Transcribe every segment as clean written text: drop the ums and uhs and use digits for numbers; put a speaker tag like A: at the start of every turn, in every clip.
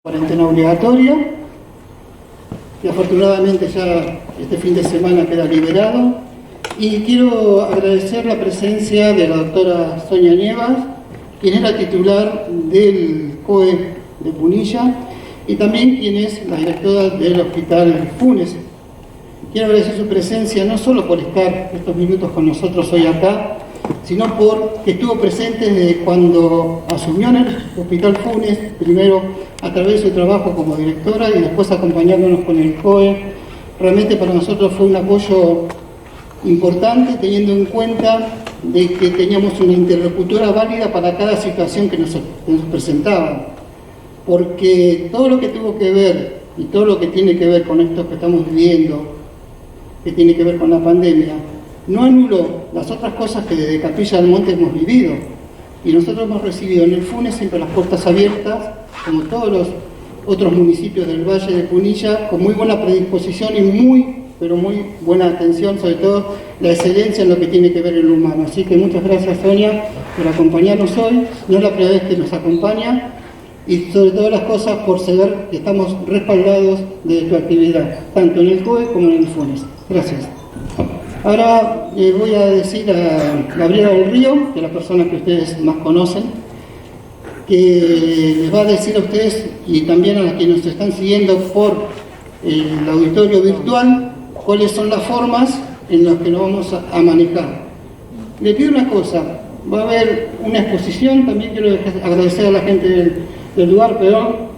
A: Cuarentena obligatoria, que afortunadamente ya este fin de semana queda liberado, y quiero agradecer la presencia de la doctora Sonia Nievas, quien es la titular del COE de Punilla y también quien es la directora del Hospital Funes. Quiero agradecer su presencia no solo por estar estos minutos con nosotros hoy acá, sino porque estuvo presente desde cuando asumió en el Hospital Funes, primero a través de su trabajo como directora y después acompañándonos con el COE. Realmente para nosotros fue un apoyo importante, teniendo en cuenta de que teníamos una interlocutora válida para cada situación que nos presentaban, porque todo lo que tuvo que ver y todo lo que tiene que ver con esto que estamos viviendo, que tiene que ver con la pandemia, no anuló las otras cosas que desde Capilla del Monte hemos vivido. Y nosotros hemos recibido en el Funes siempre las puertas abiertas, como todos los otros municipios del Valle de Punilla, con muy buena predisposición y muy buena atención, sobre todo la excelencia en lo que tiene que ver el humano. Así que muchas gracias, Sonia, por acompañarnos hoy. No es la primera vez que nos acompaña, y sobre todas las cosas por saber que estamos respaldados de tu actividad, tanto en el COE como en el Funes. Gracias. Ahora voy a decir a Gabriela del Río, que es la persona que ustedes más conocen, que les va a decir a ustedes y también a los que nos están siguiendo por el auditorio virtual cuáles son las formas en las que nos vamos a manejar. Le pido una cosa, va a haber una exposición, también quiero agradecer a la gente del lugar,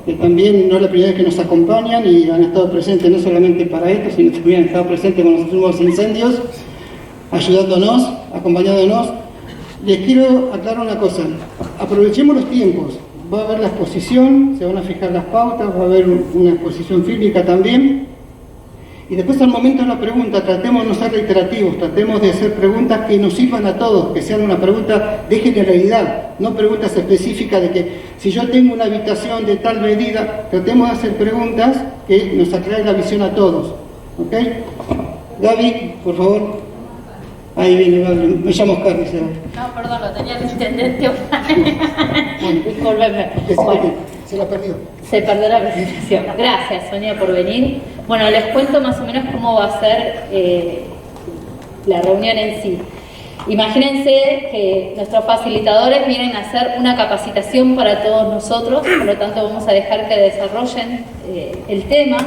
A: que también no es la primera vez que nos acompañan y han estado presentes no solamente para esto, sino también han estado presentes con los últimos incendios, ayudándonos, acompañándonos. Les quiero aclarar una cosa, aprovechemos los tiempos, va a haber la exposición, se van a fijar las pautas, va a haber una exposición fílmica también, y después al momento de la pregunta tratemos de no ser reiterativos, tratemos de hacer preguntas que nos sirvan a todos, que sean una pregunta de generalidad, no preguntas específicas de que si yo tengo una habitación de tal medida, tratemos de hacer preguntas que nos aclaren la visión a todos. ¿Ok? Gaby, por favor. Ahí viene Gaby, me llamo Oscar.
B: No, perdón, lo tenía el intendente. Discúlpeme.
A: Se la perdió.
B: Se perdió la presentación. Gracias, Sonia, por venir. Bueno, les cuento más o menos cómo va a ser la reunión en sí. Imagínense que nuestros facilitadores vienen a hacer una capacitación para todos nosotros, por lo tanto vamos a dejar que desarrollen el tema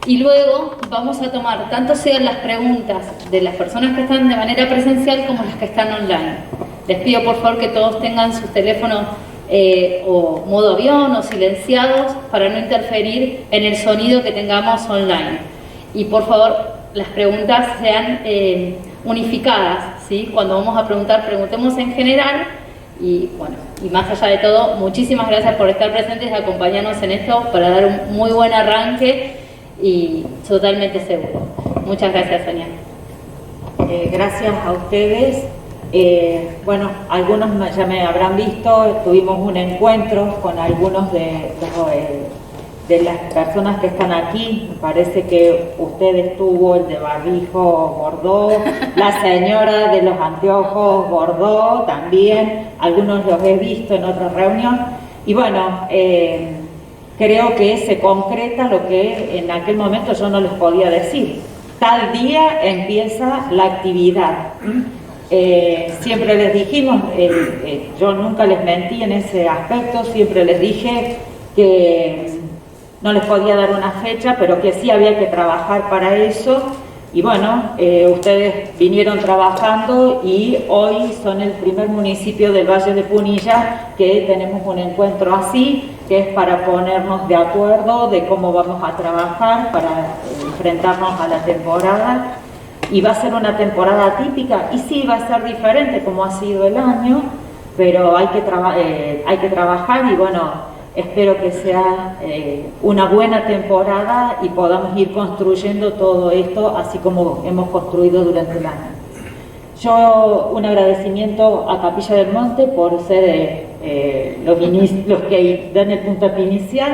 B: y luego vamos a tomar tanto sean las preguntas de las personas que están de manera presencial como las que están online. Les pido por favor que todos tengan sus teléfonos o modo avión o silenciados para no interferir en el sonido que tengamos online. Y por favor las preguntas sean unificadas, ¿sí? Cuando vamos a preguntar, preguntemos en general y bueno, y más allá de todo, muchísimas gracias por estar presentes y acompañarnos en esto para dar un muy buen arranque y totalmente seguro. Muchas gracias, Sonia.
C: Gracias a ustedes. Bueno, algunos ya me habrán visto, tuvimos un encuentro con algunos de las personas que están aquí. Me parece que usted estuvo, el de barbijo bordó, la señora de los anteojos bordó también, algunos los he visto en otra reunión y bueno, creo que se concreta lo que en aquel momento yo no les podía decir. Tal día empieza la actividad. Siempre les dijimos, yo nunca les mentí en ese aspecto, siempre les dije que no les podía dar una fecha, pero que sí había que trabajar para eso. Y bueno, ustedes vinieron trabajando y hoy son el primer municipio del Valle de Punilla que tenemos un encuentro así, que es para ponernos de acuerdo de cómo vamos a trabajar para enfrentarnos a la temporada. Y va a ser una temporada típica, y sí va a ser diferente como ha sido el año, pero hay que trabajar y bueno, espero que sea una buena temporada y podamos ir construyendo todo esto así como hemos construido durante el año. Yo un agradecimiento a Capilla del Monte por ser los que dan el puntapié inicial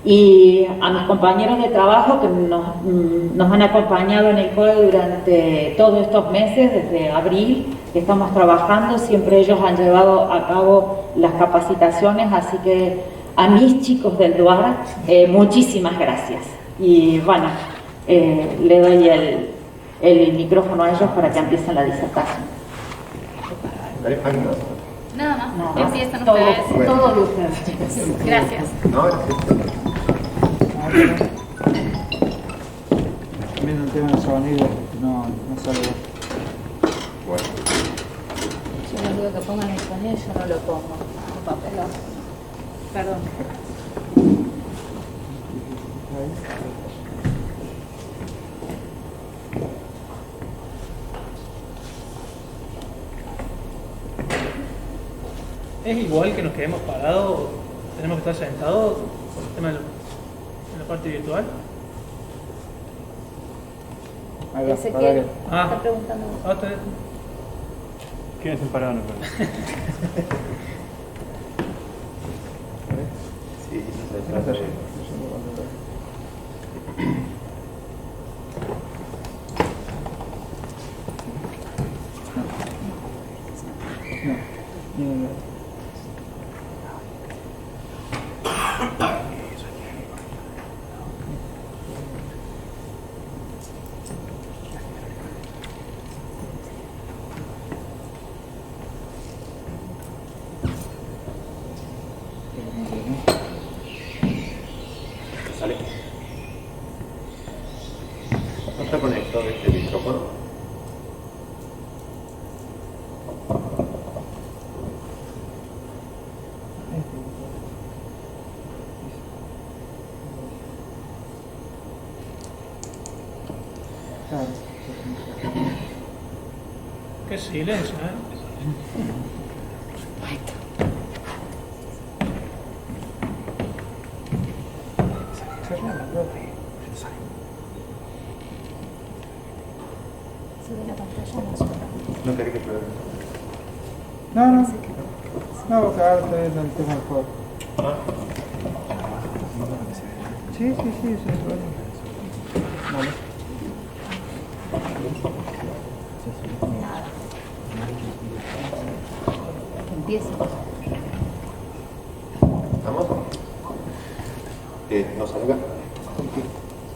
C: y a mis compañeros de trabajo que nos han acompañado en el COE durante todos estos meses, desde abril que estamos trabajando, siempre ellos han llevado a cabo las capacitaciones, así que a mis chicos del DUAR, muchísimas gracias. Y bueno, le doy el micrófono a ellos para que empiecen la disertación.
B: Nada más,
C: No,
B: empiezan
C: todo,
B: ustedes.
C: todo de ustedes, chicos.
B: Gracias.
D: También el tema del sonido no sale bien.
B: Yo les digo que pongan el sonido y yo no lo pongo. Un papelón. Perdón.
E: ¿Es igual que nos quedemos parados o tenemos que estar sentados por el tema de la parte virtual?
D: Ahí va,
B: Ezequiel,
D: para que-
B: está preguntando.
E: Está bien.
F: Quédense parados, no
G: Sí,
D: No sé, no.
G: ¿Sale? ¿No está conectado este micrófono?
D: Claro.
E: Qué silencio, ¿eh?
G: No quería que pruebe.
D: No, porque ahora estoy viendo el tema del juego. Sí, vale.
B: Empieza.
G: ¿Estamos? ¿No salga?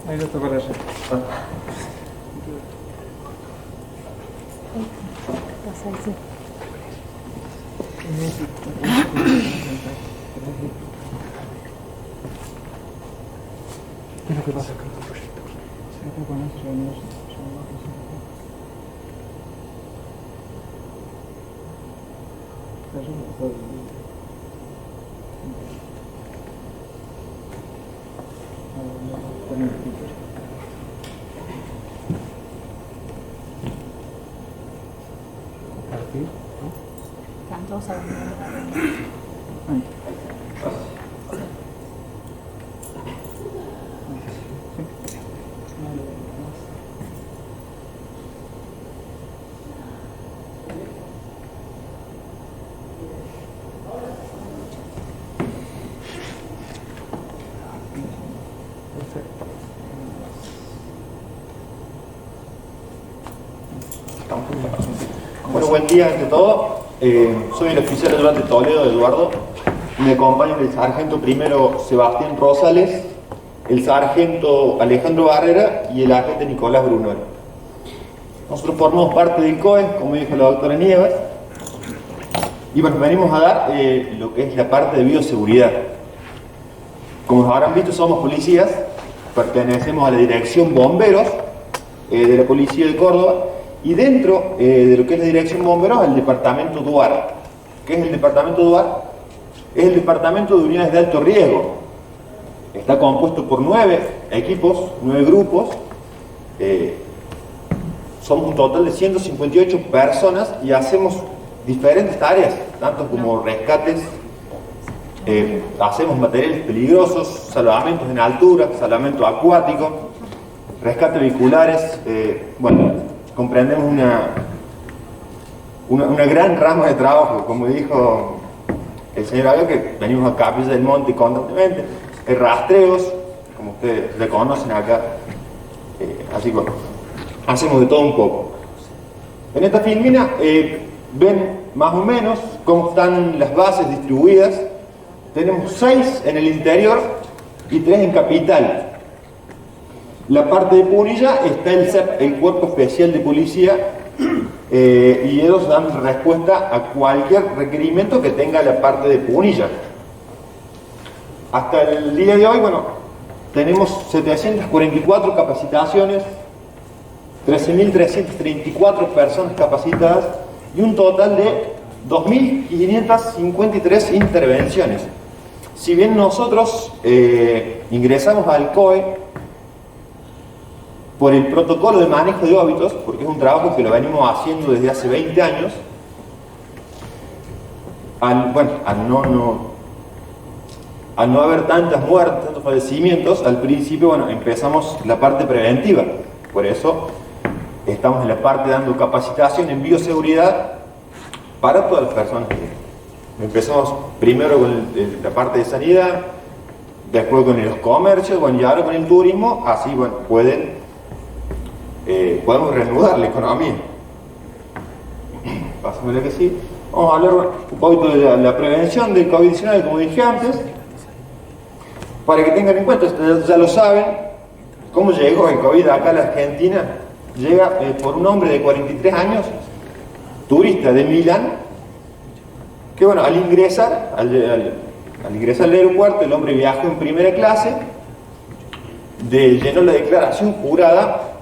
D: Ahí lo toco allá.
B: Pasa así.
D: ¿Qué es lo que pasa con tu proyecto? Se está con eso, no sé.
B: Están todos hablando.
G: Bueno, buen día ante todo. Soy el oficial ayudante Toledo, Eduardo. Me acompañan el sargento primero Sebastián Rosales, el sargento Alejandro Barrera y el agente Nicolás Brunoro. Nosotros formamos parte del COE, como dijo la doctora Nievas, y bueno, venimos a dar lo que es la parte de bioseguridad. Como nos habrán visto, somos policías, pertenecemos a la Dirección Bomberos de la Policía de Córdoba, y dentro de lo que es la Dirección Bomberos, el Departamento DUAR. ¿Qué es el Departamento DUAR? Es el Departamento de Unidades de Alto Riesgo. Está compuesto por 9 equipos, 9 grupos. Somos un total de 158 personas y hacemos diferentes tareas, tanto como rescates, hacemos materiales peligrosos, salvamentos en altura, salvamento acuático, rescate vehiculares, bueno, comprendemos una gran rama de trabajo, como dijo el señor Aguilar, que venimos a Capilla del Monte constantemente, hay rastreos, como ustedes reconocen acá, así que hacemos de todo un poco. En esta filmina ven más o menos cómo están las bases distribuidas tenemos 6 en el interior y 3 en capital. La parte de Punilla está el CEP, el Cuerpo Especial de Policía, y ellos dan respuesta a cualquier requerimiento que tenga la parte de Punilla. Hasta el día de hoy, bueno, tenemos 744 capacitaciones, 13.334 personas capacitadas y un total de 2.553 intervenciones. Si bien nosotros ingresamos al COE por el protocolo de manejo de óbitos, porque es un trabajo que lo venimos haciendo desde hace 20 años, al no haber tantas muertes, tantos fallecimientos, al principio, bueno, empezamos la parte preventiva. Por eso estamos en la parte dando capacitación en bioseguridad para todas las personas. Empezamos primero con la parte de sanidad, después con los comercios, bueno, y ahora con el turismo, así, bueno, podemos reanudar la economía. Pásamela que sí. Vamos a hablar un poquito de la prevención del COVID-19, como dije antes, para que tengan en cuenta, ya lo saben, cómo llegó el COVID acá a la Argentina. Llega por un hombre de 43 años, turista de Milán, que bueno, al ingresar al aeropuerto, el hombre viajó en primera clase, llenó la declaración jurada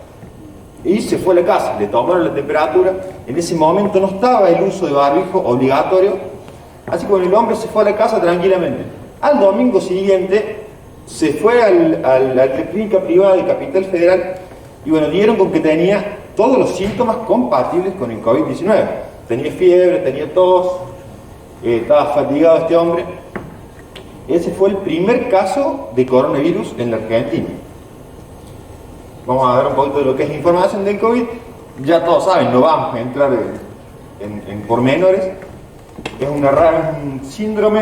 G: y se fue a la casa, le tomaron la temperatura. En ese momento no estaba el uso de barbijo obligatorio, así que bueno, el hombre se fue a la casa tranquilamente. Al domingo siguiente se fue a la clínica privada de Capital Federal y bueno, dieron con que tenía todos los síntomas compatibles con el COVID-19. Tenía fiebre, tenía tos, estaba fatigado este hombre. Ese fue el primer caso de coronavirus en la Argentina. Vamos a ver un poquito de lo que es la información del COVID. Ya todos saben, no vamos a entrar en pormenores. Es un síndrome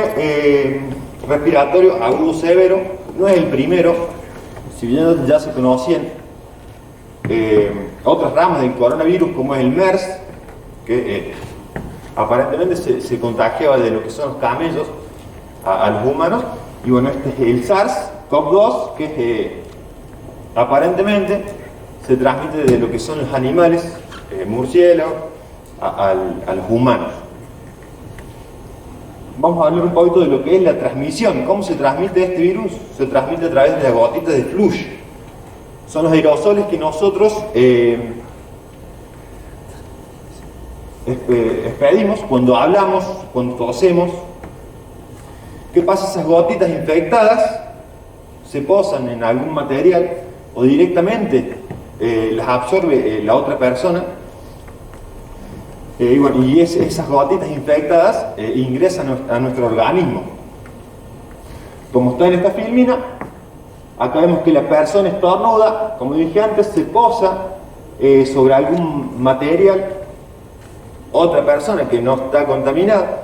G: respiratorio agudo severo. No es el primero. Si bien ya se conocían otras ramas del coronavirus, como es el MERS, que aparentemente se contagiaba de lo que son los camellos a los humanos. Y bueno, este es el SARS-CoV-2, que aparentemente se transmite de lo que son los animales, murciélagos, a los humanos. Vamos a hablar un poquito de lo que es la transmisión. ¿Cómo se transmite este virus? Se transmite a través de las gotitas de flush. Son los aerosoles que nosotros expedimos cuando hablamos, cuando tosemos. ¿Qué pasa? Esas gotitas infectadas se posan en algún material o directamente las absorbe la otra persona, y esas gotitas infectadas ingresan a nuestro organismo. Como está en esta filmina, acá vemos que la persona estornuda, como dije antes, se posa sobre algún material. Otra persona que no está contaminada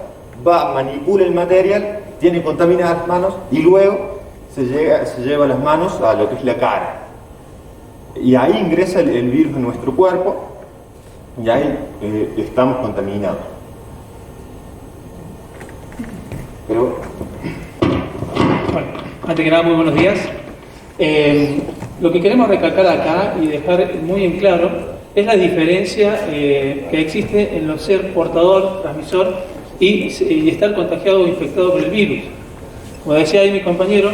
G: va, manipula el material, tiene contaminadas las manos y luego se lleva las manos a lo que es la cara. Y ahí ingresa el virus en nuestro cuerpo y ahí estamos contaminados. Pero
E: bueno, antes que nada, muy buenos días. Lo que queremos recalcar acá y dejar muy en claro es la diferencia que existe en los ser portador, transmisor y estar contagiado o infectado por el virus. Como decía ahí mi compañero,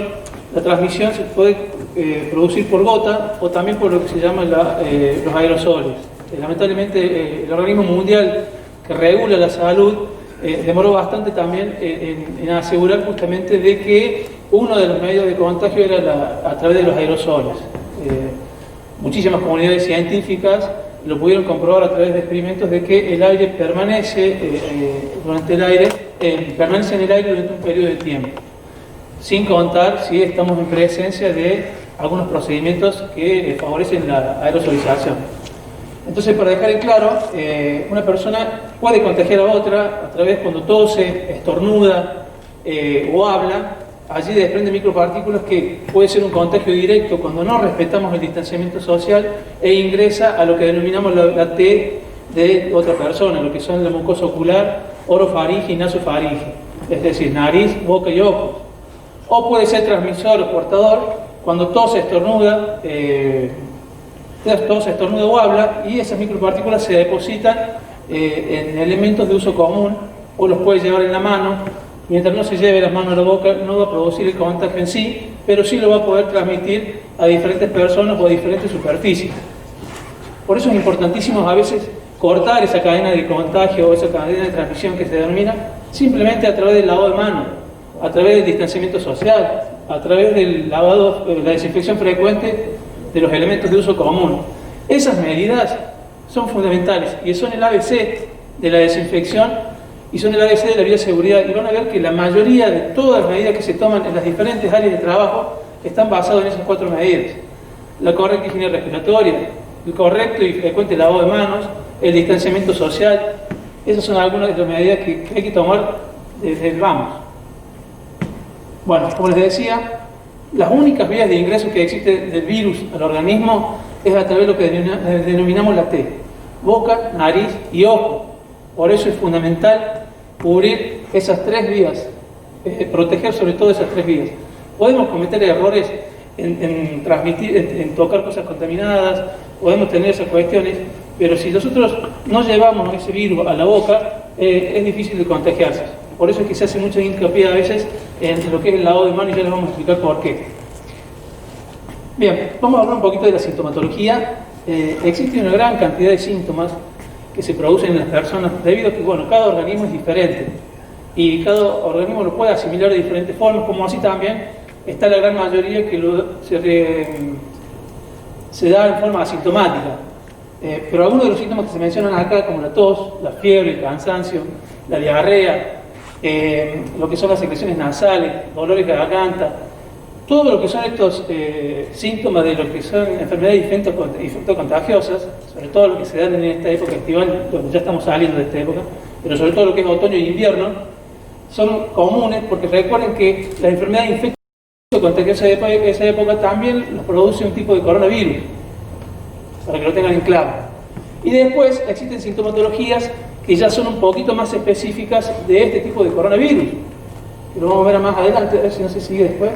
E: la transmisión se puede producir por gota o también por lo que se llaman los aerosoles. Lamentablemente el organismo mundial que regula la salud demoró bastante también en asegurar justamente de que uno de los medios de contagio era a través de los aerosoles. Muchísimas comunidades científicas lo pudieron comprobar a través de experimentos de que el aire permanece permanece en el aire durante un periodo de tiempo, sin contar si estamos en presencia de algunos procedimientos que favorecen la aerosolización. Entonces, para dejar en claro, una persona puede contagiar a otra a través cuando tose, estornuda o habla. Allí desprende micropartículas que puede ser un contagio directo cuando no respetamos el distanciamiento social e ingresa a lo que denominamos la T de otra persona, lo que son la mucosa ocular, orofaringe y nasofaringe. es decir, nariz, boca y ojos. O puede ser transmisor o portador cuando tose, estornuda, o habla, y esas micropartículas se depositan en elementos de uso común, o los puede llevar en la mano. Mientras no se lleve las manos a la boca, no va a producir el contagio en sí, pero sí lo va a poder transmitir a diferentes personas o a diferentes superficies. Por eso es importantísimo a veces cortar esa cadena de contagio o esa cadena de transmisión que se denomina simplemente a través del lavado de manos, a través del distanciamiento social, a través del lavado, la desinfección frecuente de los elementos de uso común. Esas medidas son fundamentales y son el ABC de la desinfección y son el ABC de la bioseguridad, y van a ver que la mayoría de todas las medidas que se toman en las diferentes áreas de trabajo están basadas en esas 4 medidas: la correcta higiene respiratoria, el correcto y frecuente lavado de manos, el distanciamiento social. Esas son algunas de las medidas que hay que tomar desde el vamos. Bueno, como les decía, las únicas vías de ingreso que existen del virus al organismo es a través de lo que denominamos la T: boca, nariz y ojo. Por eso es fundamental cubrir esas 3 vías, proteger sobre todo esas 3 vías. Podemos cometer errores en transmitir, en tocar cosas contaminadas, podemos tener esas cuestiones, pero si nosotros no llevamos ese virus a la boca, es difícil de contagiarse. Por eso es que se hace mucha hincapié a veces en lo que es el lavado de manos, y ya les vamos a explicar por qué. Bien, vamos a hablar un poquito de la sintomatología. Existe una gran cantidad de síntomas que se producen en las personas debido a que, bueno, cada organismo es diferente y cada organismo lo puede asimilar de diferentes formas, como así también está la gran mayoría que se da en forma asintomática. Pero algunos de los síntomas que se mencionan acá, como la tos, la fiebre, el cansancio, la diarrea, lo que son las secreciones nasales, dolores de garganta, todo lo que son estos síntomas de lo que son enfermedades infectocontagiosas, sobre todo lo que se dan en esta época estival, donde ya estamos saliendo de esta época, pero sobre todo lo que es otoño e invierno, son comunes porque recuerden que las enfermedades infectocontagiosas de esa época también los produce un tipo de coronavirus, para que lo tengan en claro. Y después existen sintomatologías que ya son un poquito más específicas de este tipo de coronavirus, que lo vamos a ver más adelante, a ver si no se sigue después.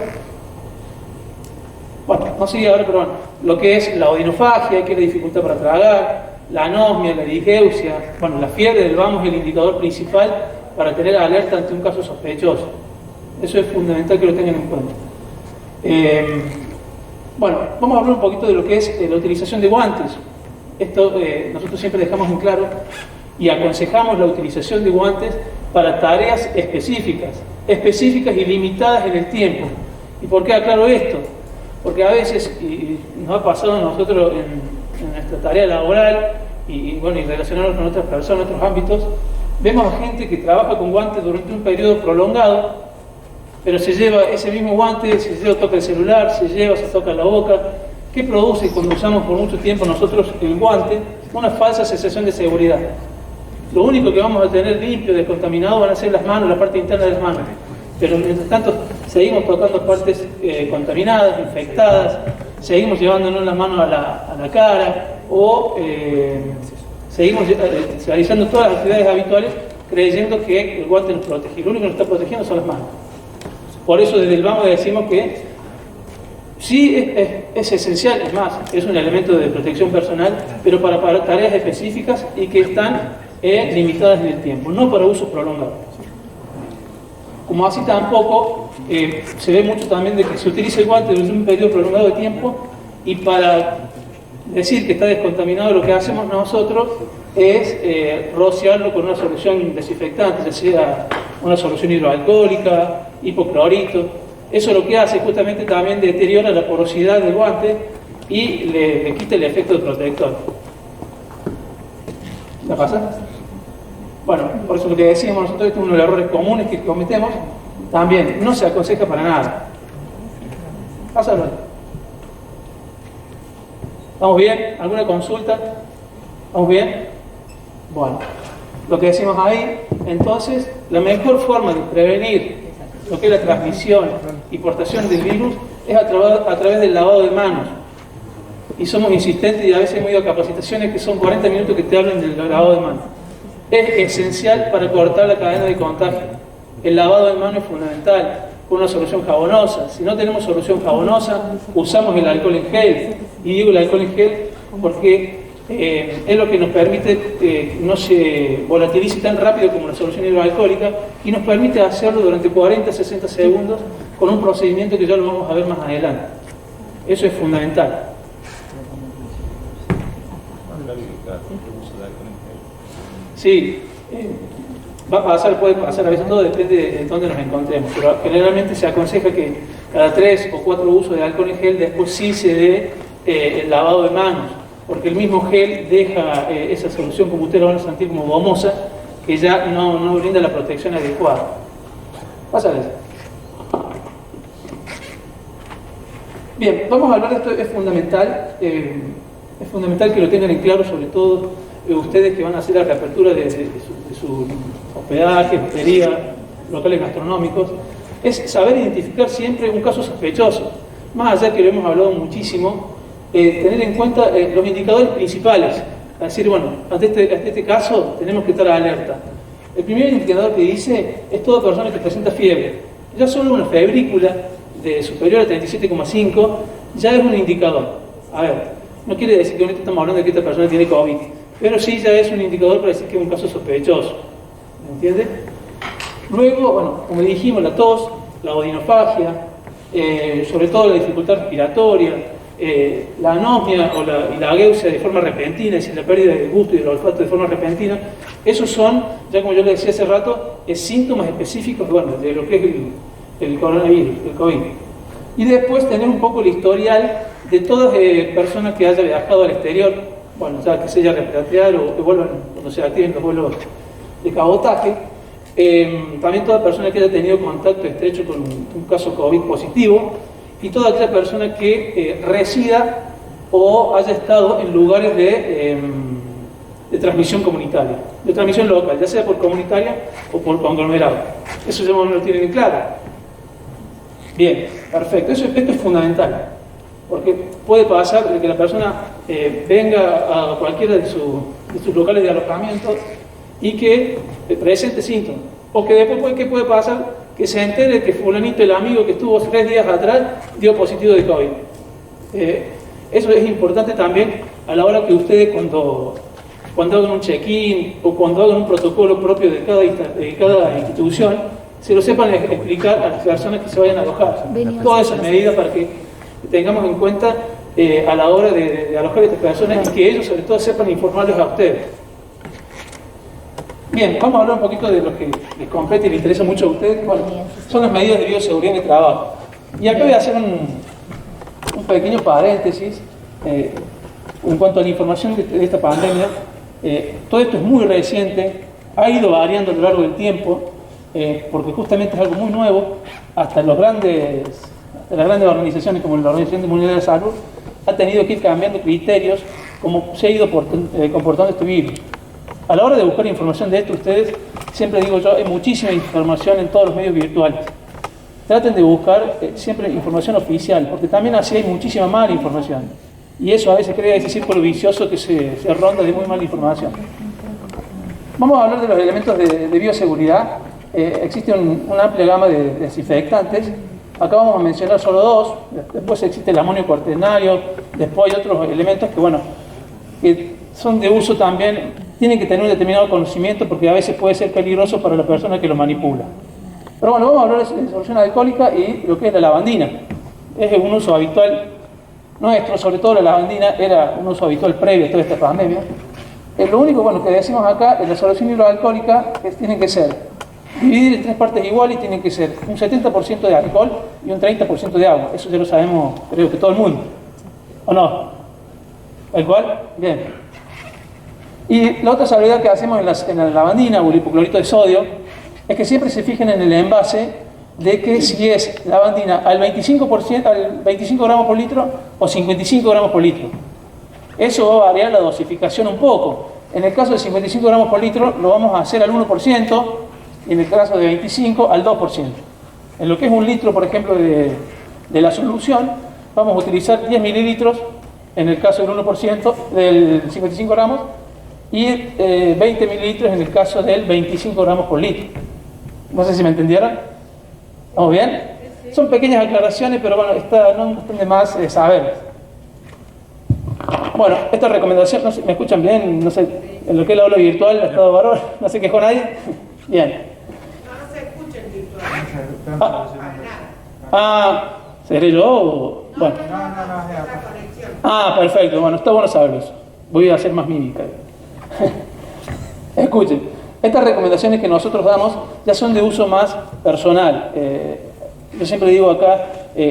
E: Bueno, no sigue ahora, pero bueno, lo que es la odinofagia, que es la dificultad para tragar, la anosmia, la digeusia, bueno, la fiebre del vamos es el indicador principal para tener alerta ante un caso sospechoso. Eso es fundamental que lo tengan en cuenta. Bueno, vamos a hablar un poquito de lo que es la utilización de guantes. Esto nosotros siempre dejamos en claro y aconsejamos la utilización de guantes para tareas específicas y limitadas en el tiempo. ¿Y por qué aclaro esto? Porque a veces, y nos ha pasado a nosotros en nuestra tarea laboral y relacionarnos con otras personas, en otros ámbitos, vemos a gente que trabaja con guantes durante un periodo prolongado, pero se lleva ese mismo guante, toca el celular, se toca la boca. ¿Qué produce cuando usamos por mucho tiempo nosotros el guante? Una falsa sensación de seguridad. Lo único que vamos a tener limpio, descontaminado, van a ser las manos, la parte interna de las manos. Pero mientras tanto seguimos tocando partes contaminadas, infectadas, seguimos llevándonos las manos a la cara o seguimos realizando todas las actividades habituales creyendo que el guante nos protege. Lo único que nos está protegiendo son las manos. Por eso desde el vamos decimos que sí es esencial, es más, es un elemento de protección personal, pero para tareas específicas y que están limitadas en el tiempo, no para uso prolongado. Como así tampoco se ve mucho también de que se utiliza el guante durante un periodo prolongado de tiempo, y para decir que está descontaminado lo que hacemos nosotros es rociarlo con una solución desinfectante, ya sea una solución hidroalcohólica, hipoclorito. Eso lo que hace justamente también deteriora la porosidad del guante y le quita el efecto de protector. ¿La pasa? Bueno, por eso lo que decíamos nosotros, este es uno de los errores comunes que cometemos. También no se aconseja para nada. Pásalo. ¿Estamos bien? ¿Alguna consulta? ¿Estamos bien? Bueno, lo que decimos ahí, entonces, la mejor forma de prevenir lo que es la transmisión y portación del virus es a través del lavado de manos. Y somos insistentes y a veces hemos ido a capacitaciones que son 40 minutos que te hablan del lavado de manos. Es esencial para cortar la cadena de contagio. El lavado de manos es fundamental con una solución jabonosa. Si no tenemos solución jabonosa, usamos el alcohol en gel. Y digo el alcohol en gel porque es lo que nos permite que no se volatilice tan rápido como la solución hidroalcohólica y nos permite hacerlo durante 40-60 segundos con un procedimiento que ya lo vamos a ver más adelante. Eso es fundamental. Sí, va a pasar, puede pasar, a veces todo depende de dónde nos encontremos, pero generalmente se aconseja que cada 3 o 4 usos de alcohol en gel después sí se dé el lavado de manos, porque el mismo gel deja esa solución, como ustedes lo van a sentir, como gomosa, que ya no brinda la protección adecuada. Pásale. Bien, vamos a hablar de esto, es fundamental que lo tengan en claro, sobre todo ustedes que van a hacer la reapertura de su hospedaje, hostería, locales gastronómicos, es saber identificar siempre un caso sospechoso. Más allá que lo hemos hablado muchísimo, tener en cuenta los indicadores principales. Es decir, bueno, ante este caso tenemos que estar alerta. El primer indicador que dice es toda persona que presenta fiebre. Ya solo una febrícula de superior a 37,5 ya es un indicador. A ver, no quiere decir que ahorita estamos hablando de que esta persona tiene COVID, pero sí ya es un indicador para decir que es un caso sospechoso. ¿Me entiende? Luego, bueno, como dijimos, la tos, la odinofagia, sobre todo la dificultad respiratoria, la anosmia y la ageusia de forma repentina, es decir, la pérdida del gusto y del olfato de forma repentina, esos son, ya como yo les decía hace rato, síntomas específicos, bueno, de lo que es el coronavirus, el COVID. Y después tener un poco el historial de todas personas que haya viajado al exterior, bueno, ya que se haya repatriado o que vuelvan cuando se activen los vuelos de cabotaje. También toda persona que haya tenido contacto estrecho con un caso COVID positivo y toda aquella persona que resida o haya estado en lugares de transmisión comunitaria, de transmisión local, ya sea por comunitaria o por conglomerado. Eso ya no lo tienen en claro. Bien, perfecto. Esto es fundamental, porque puede pasar de que la persona venga a cualquiera de sus locales de alojamiento y que presente síntomas. O que después, ¿qué puede pasar? Que se entere que fulanito, el amigo que estuvo 3 días atrás, dio positivo de COVID. Eso es importante también a la hora que ustedes cuando hagan un check-in o cuando hagan un protocolo propio de cada institución, se lo sepan explicar a las personas que se vayan a alojar. Todas esas medidas para que tengamos en cuenta a la hora de alojar a estas personas y que ellos sobre todo sepan informarles a ustedes. Bien, vamos a hablar un poquito de lo que les compete y les interesa mucho a ustedes. Bueno, son las medidas de bioseguridad en el trabajo. Y acá voy a hacer un pequeño paréntesis en cuanto a la información de esta pandemia. Todo esto es muy reciente, ha ido variando a lo largo del tiempo, porque justamente es algo muy nuevo. Hasta las grandes organizaciones como la Organización Mundial de la Salud ha tenido que ir cambiando criterios como se ha ido comportando este virus. A la hora de buscar información de esto, ustedes, siempre digo yo, hay muchísima información en todos los medios virtuales. Traten de buscar siempre información oficial, porque también así hay muchísima mala información. Y eso a veces crea ese círculo vicioso que se ronda de muy mala información. Vamos a hablar de los elementos de bioseguridad. Existe una amplia gama de desinfectantes. Acá vamos a mencionar solo 2. Después existe el amonio cuaternario. Después hay otros elementos que, bueno, que son de uso también. Tienen que tener un determinado conocimiento porque a veces puede ser peligroso para la persona que lo manipula. Pero bueno, vamos a hablar de solución alcohólica y lo que es la lavandina. Es un uso habitual nuestro, sobre todo la lavandina era un uso habitual previo a toda esta pandemia. Lo único bueno que decimos acá es la solución hidroalcohólica que tiene que ser dividir en 3 partes iguales y tiene que ser un 70% de alcohol y un 30% de agua. Eso ya lo sabemos, creo que todo el mundo. ¿O no? ¿El cual? Bien. Y la otra salvedad que hacemos en la lavandina o el hipoclorito de sodio es que siempre se fijen en el envase de que si es lavandina al 25 gramos por litro o 55 gramos por litro. Eso va a variar la dosificación un poco. En el caso de 55 gramos por litro lo vamos a hacer al 1% y en el caso de 25 al 2%. En lo que es un litro, por ejemplo, de la solución, vamos a utilizar 10 mililitros en el caso del 1% del 55 gramos y 20 mililitros en el caso del 25 gramos por litro. No sé si me entendieron. ¿Estamos bien? Son pequeñas aclaraciones, pero bueno, no están de más saber. Bueno, esta recomendación, no sé, ¿me escuchan bien? No sé, en lo que es el aula virtual, ha estado bárbaro, ¿no se quejó nadie? Bien.
H: No se escucha el virtual.
E: ¿Seré yo o...? Bueno. Perfecto, bueno, está bueno saberlo eso. Voy a hacer más mímica. Escuchen, estas recomendaciones que nosotros damos ya son de uso más personal. Yo siempre digo acá,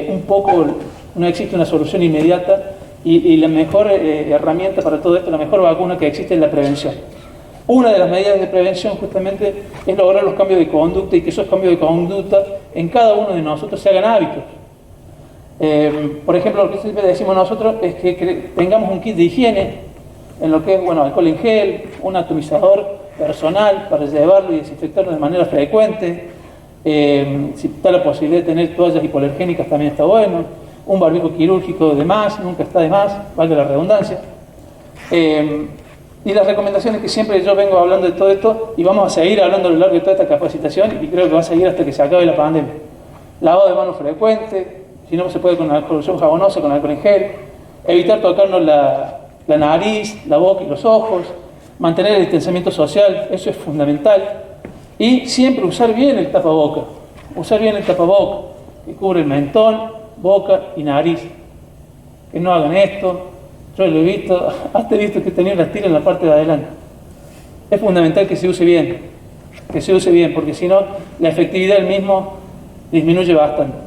E: un poco no existe una solución inmediata y la mejor herramienta para todo esto, la mejor vacuna que existe es la prevención. Una de las medidas de prevención justamente es lograr los cambios de conducta y que esos cambios de conducta en cada uno de nosotros se hagan hábitos. Por ejemplo, lo que siempre decimos nosotros es que tengamos un kit de higiene en lo que es, bueno, alcohol en gel, un atomizador personal para llevarlo y desinfectarlo de manera frecuente. Si está la posibilidad de tener toallas hipoalergénicas también está bueno. Un barbijo quirúrgico de más, nunca está de más, valga la redundancia. Y las recomendaciones que siempre yo vengo hablando de todo esto, y vamos a seguir hablando a lo largo de toda esta capacitación, y creo que va a seguir hasta que se acabe la pandemia. Lavado de manos frecuente, si no se puede con una solución jabonosa, con alcohol en gel. Evitar tocarnos la nariz, la boca y los ojos. Mantener el distanciamiento social, eso es fundamental. Y siempre usar bien el tapaboca. Usar bien el tapaboca, que cubre el mentón, boca y nariz. Que no hagan esto. Yo lo he visto, hasta he visto que tenía las tiras en la parte de adelante. Es fundamental que se use bien, porque si no, la efectividad del mismo disminuye bastante.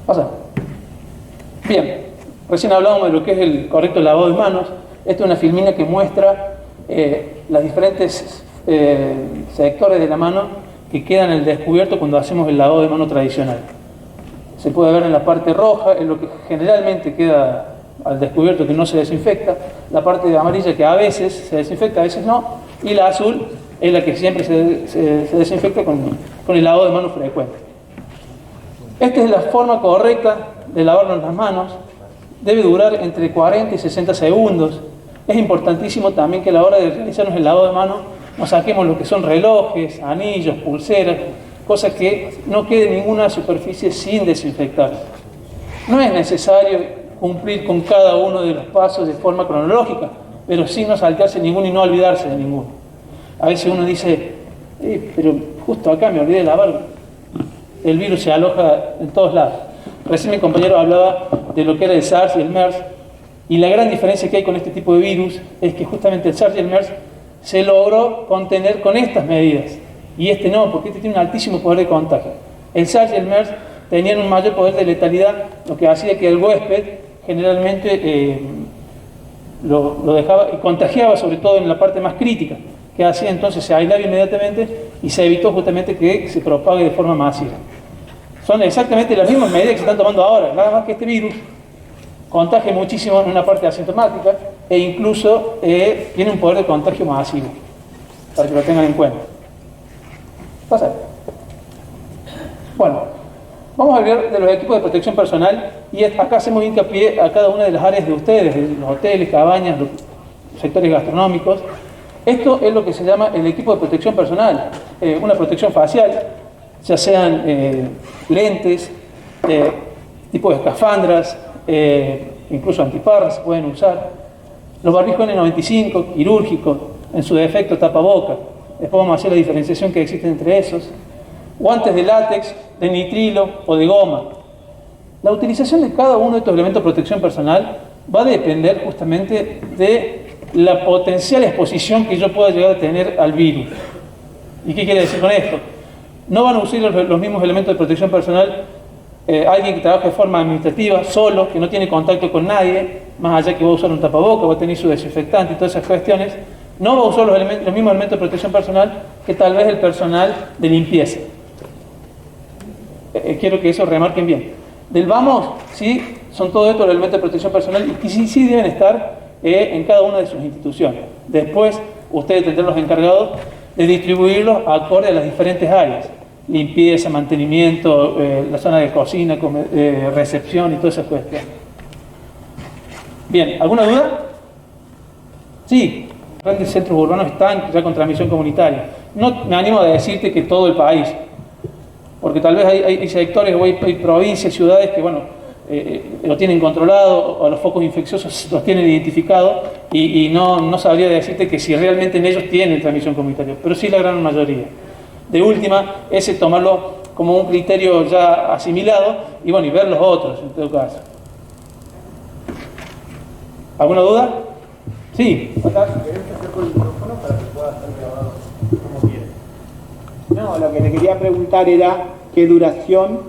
E: Pasa. Bien, recién hablábamos de lo que es el correcto lavado de manos. Esta es una filmina que muestra los diferentes sectores de la mano que quedan al descubierto cuando hacemos el lavado de mano tradicional. Se puede ver en la parte roja, en lo que generalmente queda al descubierto que no se desinfecta, la parte amarilla que a veces se desinfecta, a veces no, y la azul es la que siempre se desinfecta con el lavado de manos frecuente. Esta es la forma correcta de lavarnos las manos. Debe durar entre 40 y 60 segundos. Es importantísimo también que a la hora de realizarnos el lavado de manos nos saquemos lo que son relojes, anillos, pulseras, cosas que no quede ninguna superficie sin desinfectar. No es necesario cumplir con cada uno de los pasos de forma cronológica, pero sí no saltarse ninguno y no olvidarse de ninguno. A veces uno dice, pero justo acá me olvidé de lavarlo. El virus se aloja en todos lados. Recién mi compañero hablaba de lo que era el SARS y el MERS, y la gran diferencia que hay con este tipo de virus es que justamente el SARS y el MERS se logró contener con estas medidas, y este no, porque este tiene un altísimo poder de contagio. El SARS y el MERS tenían un mayor poder de letalidad, lo que hacía que el huésped generalmente lo dejaba y contagiaba, sobre todo en la parte más crítica, que hacía entonces se aislaba inmediatamente y se evitó justamente que se propague de forma masiva. Son exactamente las mismas medidas que se están tomando ahora, nada más que este virus contagia muchísimo en una parte asintomática e incluso tiene un poder de contagio masivo, para que lo tengan en cuenta. Pasa. Bueno, vamos a hablar de los equipos de protección personal y acá hacemos hincapié a cada una de las áreas de ustedes, de los hoteles, cabañas, los sectores gastronómicos. Esto es lo que se llama el equipo de protección personal, una protección facial, ya sean lentes, tipo de escafandras, incluso antiparras se pueden usar, los barbijos N95, quirúrgicos, en su defecto tapaboca. Después vamos a hacer la diferenciación que existe entre esos. Guantes de látex, de nitrilo o de goma. La utilización de cada uno de estos elementos de protección personal va a depender justamente de la potencial exposición que yo pueda llegar a tener al virus. ¿Y qué quiere decir con esto? No van a usar los mismos elementos de protección personal alguien que trabaja de forma administrativa, solo, que no tiene contacto con nadie, más allá que va a usar un tapaboca, va a tener su desinfectante y todas esas cuestiones. No va a usar los mismos elementos de protección personal que tal vez el personal de limpieza. Quiero que eso remarquen bien. Del vamos, sí, son todos estos los elementos de protección personal y que sí deben estar en cada una de sus instituciones. Después, ustedes tendrán los encargados de distribuirlos acorde a las diferentes áreas. Limpieza, mantenimiento, la zona de cocina, recepción y todas esas cuestiones. Bien, ¿alguna duda? Sí, grandes centros urbanos están ya con transmisión comunitaria. no me animo a decirte que todo el país, porque tal vez hay sectores o hay provincias, ciudades que, bueno, lo tienen controlado, o los focos infecciosos los tienen identificados, y no sabría decirte que si realmente en ellos tienen transmisión comunitaria, pero sí la gran mayoría. De última, ese tomarlo como un criterio ya asimilado, y bueno, y ver los otros, en todo caso. ¿Alguna duda? Sí.
I: No, lo que le quería preguntar era qué duración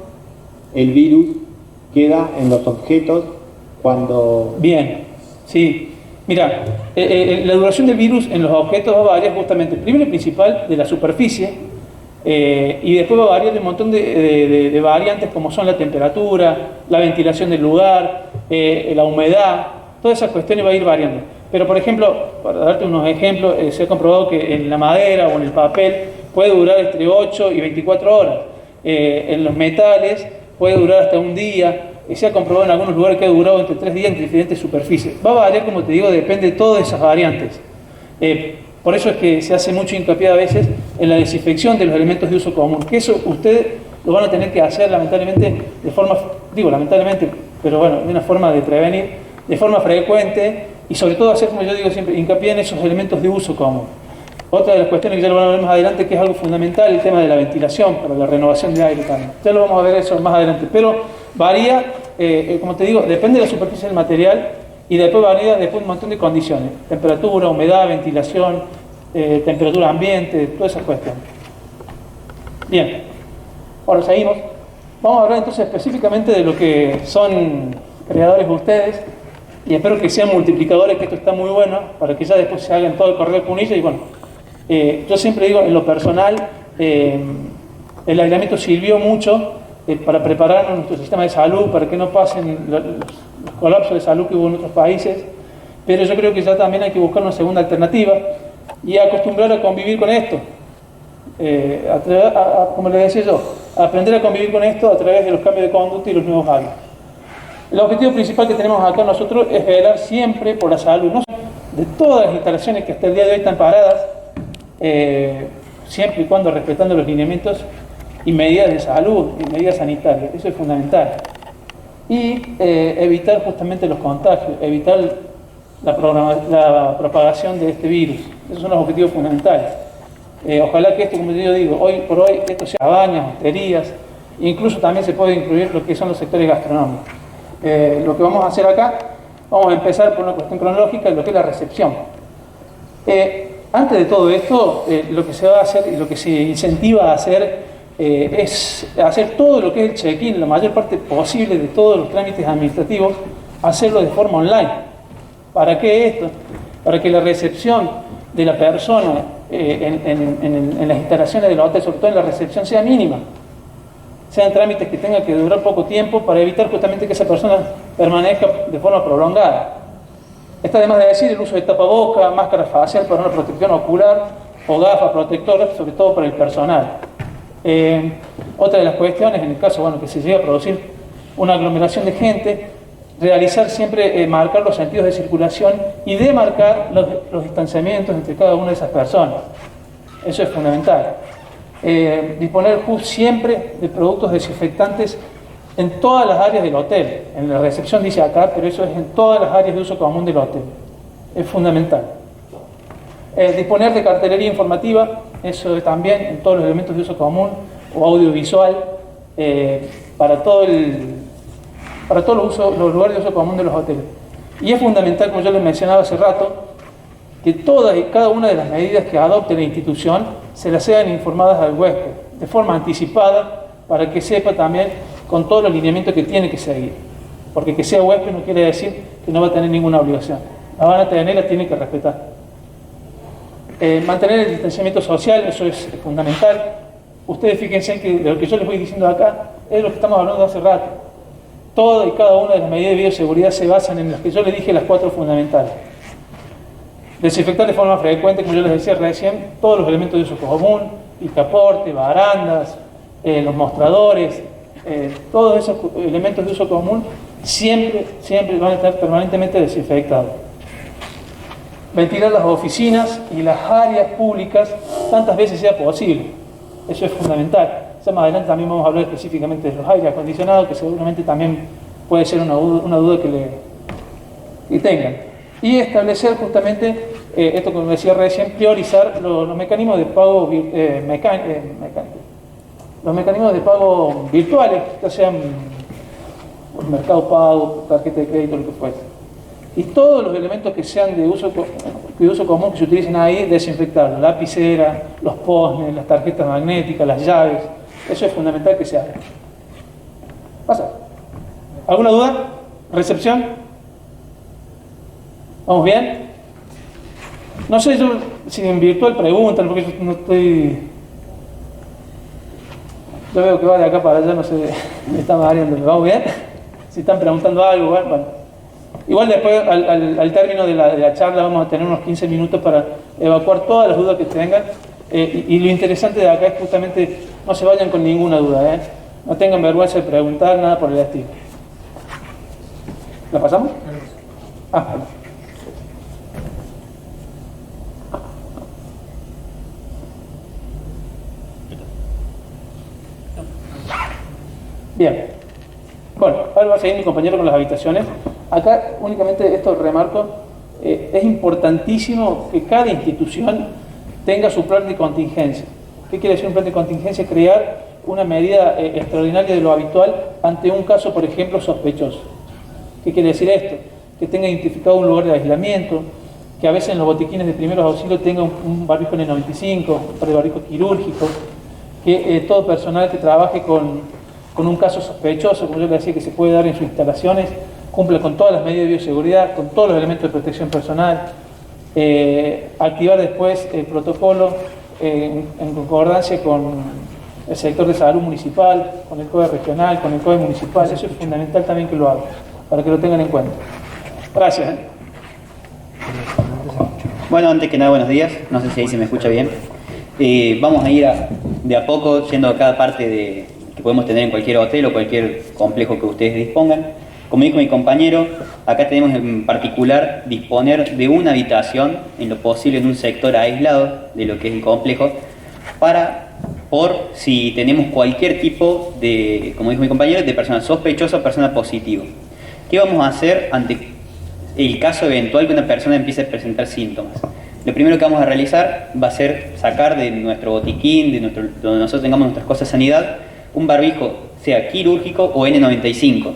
I: el virus queda en los objetos cuando...
E: Bien, sí. Mira, la duración del virus en los objetos va a variar justamente, primero y principal, de la superficie, y después va a variar de un montón de variantes como son la temperatura, la ventilación del lugar, la humedad, todas esas cuestiones va a ir variando. Pero por ejemplo, para darte unos ejemplos, se ha comprobado que en la madera o en el papel puede durar entre 8 y 24 horas. En los metales puede durar hasta un día. Se ha comprobado en algunos lugares que ha durado entre 3 días en diferentes superficies. Va a variar, como te digo, depende de todas esas variantes. Por eso es que se hace mucho hincapié a veces en la desinfección de los elementos de uso común, que eso ustedes lo van a tener que hacer lamentablemente de forma, digo lamentablemente, pero bueno, de una forma de prevenir, de forma frecuente, y sobre todo hacer, como yo digo siempre, hincapié en esos elementos de uso común. Otra de las cuestiones que ya lo van a ver más adelante, que es algo fundamental, el tema de la ventilación, para la renovación de aire también. Ya lo vamos a ver eso más adelante, pero varía, como te digo, depende de la superficie del material, y después varía después de un montón de condiciones: temperatura, humedad, ventilación, temperatura ambiente, todas esas cuestiones. Bien, ahora seguimos. Vamos a hablar entonces específicamente de lo que son creadores de ustedes, y espero que sean multiplicadores, que esto está muy bueno, para que ya después se hagan todo el correo con ella. Y bueno, yo siempre digo, en lo personal, el aislamiento sirvió mucho para preparar nuestro sistema de salud, para que no pasen los colapsos de salud que hubo en otros países, pero yo creo que ya también hay que buscar una segunda alternativa y acostumbrar a convivir con esto, como les decía yo, aprender a convivir con esto a través de los cambios de conducta y los nuevos hábitos. El objetivo principal que tenemos acá nosotros es velar siempre por la salud, no de todas las instalaciones que hasta el día de hoy están paradas, siempre y cuando respetando los lineamientos y medidas de salud y medidas sanitarias. Eso es fundamental. Y evitar justamente los contagios, evitar la propagación de este virus. Esos son los objetivos fundamentales. Ojalá que esto, como yo digo, hoy por hoy, esto sea bañas, hosterías, incluso también se puede incluir lo que son los sectores gastronómicos. Lo que vamos a hacer acá, vamos a empezar por una cuestión cronológica, lo que es la recepción. Antes de todo esto, lo que se va a hacer y lo que se incentiva a hacer es hacer todo lo que es el check-in, la mayor parte posible de todos los trámites administrativos, hacerlo de forma online. ¿Para qué esto? Para que la recepción de la persona en las instalaciones del hotel, sobre todo en la recepción, sea mínima. Sean trámites que tengan que durar poco tiempo para evitar justamente que esa persona permanezca de forma prolongada. Está además de decir el uso de tapaboca, máscara facial para una protección ocular o gafas protectoras, sobre todo para el personal. Otra de las cuestiones, en el caso que se llegue a producir una aglomeración de gente, realizar siempre, marcar los sentidos de circulación y demarcar los distanciamientos entre cada una de esas personas. Eso es fundamental. Disponer siempre de productos desinfectantes en todas las áreas del hotel. En la recepción dice acá, pero eso es en todas las áreas de uso común del hotel. Es fundamental. Disponer de cartelería informativa, eso también en todos los elementos de uso común o audiovisual, para todos los lugares de uso común de los hoteles. Y es fundamental, como yo les mencionaba hace rato, que todas y cada una de las medidas que adopte la institución se las sean informadas al huésped de forma anticipada, para que sepa también con todos los lineamientos que tiene que seguir. Porque que sea huésped no quiere decir que no va a tener ninguna obligación. La van a tener, la tiene que respetar. Mantener el distanciamiento social, eso es fundamental. Ustedes fíjense que de lo que yo les voy diciendo acá es lo que estamos hablando hace rato. Toda y cada una de las medidas de bioseguridad se basan en las que yo les dije, las 4 fundamentales. Desinfectar de forma frecuente, como yo les decía recién, todos los elementos de uso común, picaporte, barandas, los mostradores, todos esos elementos de uso común siempre van a estar permanentemente desinfectados. Ventilar las oficinas y las áreas públicas tantas veces sea posible. Eso es fundamental. Ya más adelante también vamos a hablar específicamente de los aires acondicionados, que seguramente también puede ser una duda que tengan. Y establecer justamente, esto que me decía recién, priorizar los mecanismos de pago los mecanismos de pago virtuales, ya sean por Mercado Pago, tarjeta de crédito, lo que fuese. Y todos los elementos que sean de uso común que se utilicen ahí, desinfectarlos. La lapicera, los posnes, las tarjetas magnéticas, las llaves. Eso es fundamental que se haga. Pasa. ¿Alguna duda? ¿Recepción? ¿Vamos bien? No sé yo si en virtual preguntan, porque yo no estoy... Yo veo que va de acá para allá, no sé, me está mareando. ¿Vamos bien? Si están preguntando algo, bueno. Igual después, al término de la charla, vamos a tener unos 15 minutos para evacuar todas las dudas que tengan. Y lo interesante de acá es justamente, no se vayan con ninguna duda, ¿eh? No tengan vergüenza de preguntar, nada por el estilo. ¿La pasamos? Bien. Bueno, ahora va a seguir mi compañero con las habitaciones. Acá únicamente esto remarco, es importantísimo que cada institución tenga su plan de contingencia. ¿Qué quiere decir un plan de contingencia? Crear una medida extraordinaria de lo habitual ante un caso, por ejemplo, sospechoso. ¿Qué quiere decir esto? Que tenga identificado un lugar de aislamiento, que a veces en los botiquines de primeros auxilios tenga un barbijo N95, un par de barbijos quirúrgicos, que todo personal que trabaje con un caso sospechoso, como yo le decía, que se puede dar en sus instalaciones, cumple con todas las medidas de bioseguridad, con todos los elementos de protección personal, activar después el protocolo en concordancia con el sector de salud municipal, con el COE regional, con el COE municipal. Eso es fundamental también que lo hagan, para que lo tengan en cuenta. Gracias.
J: Bueno, antes que nada, buenos días. No sé si ahí se me escucha bien. Vamos a ir de a poco yendo a cada parte que podemos tener en cualquier hotel o cualquier complejo que ustedes dispongan. Como dijo mi compañero, acá tenemos en particular disponer de una habitación, en lo posible en un sector aislado de lo que es el complejo, por si tenemos cualquier tipo de, como dijo mi compañero, de persona sospechosa o persona positiva. ¿Qué vamos a hacer ante el caso eventual que una persona empiece a presentar síntomas? Lo primero que vamos a realizar va a ser sacar de nuestro botiquín, donde nosotros tengamos nuestras cosas de sanidad, un barbijo, sea quirúrgico o N95.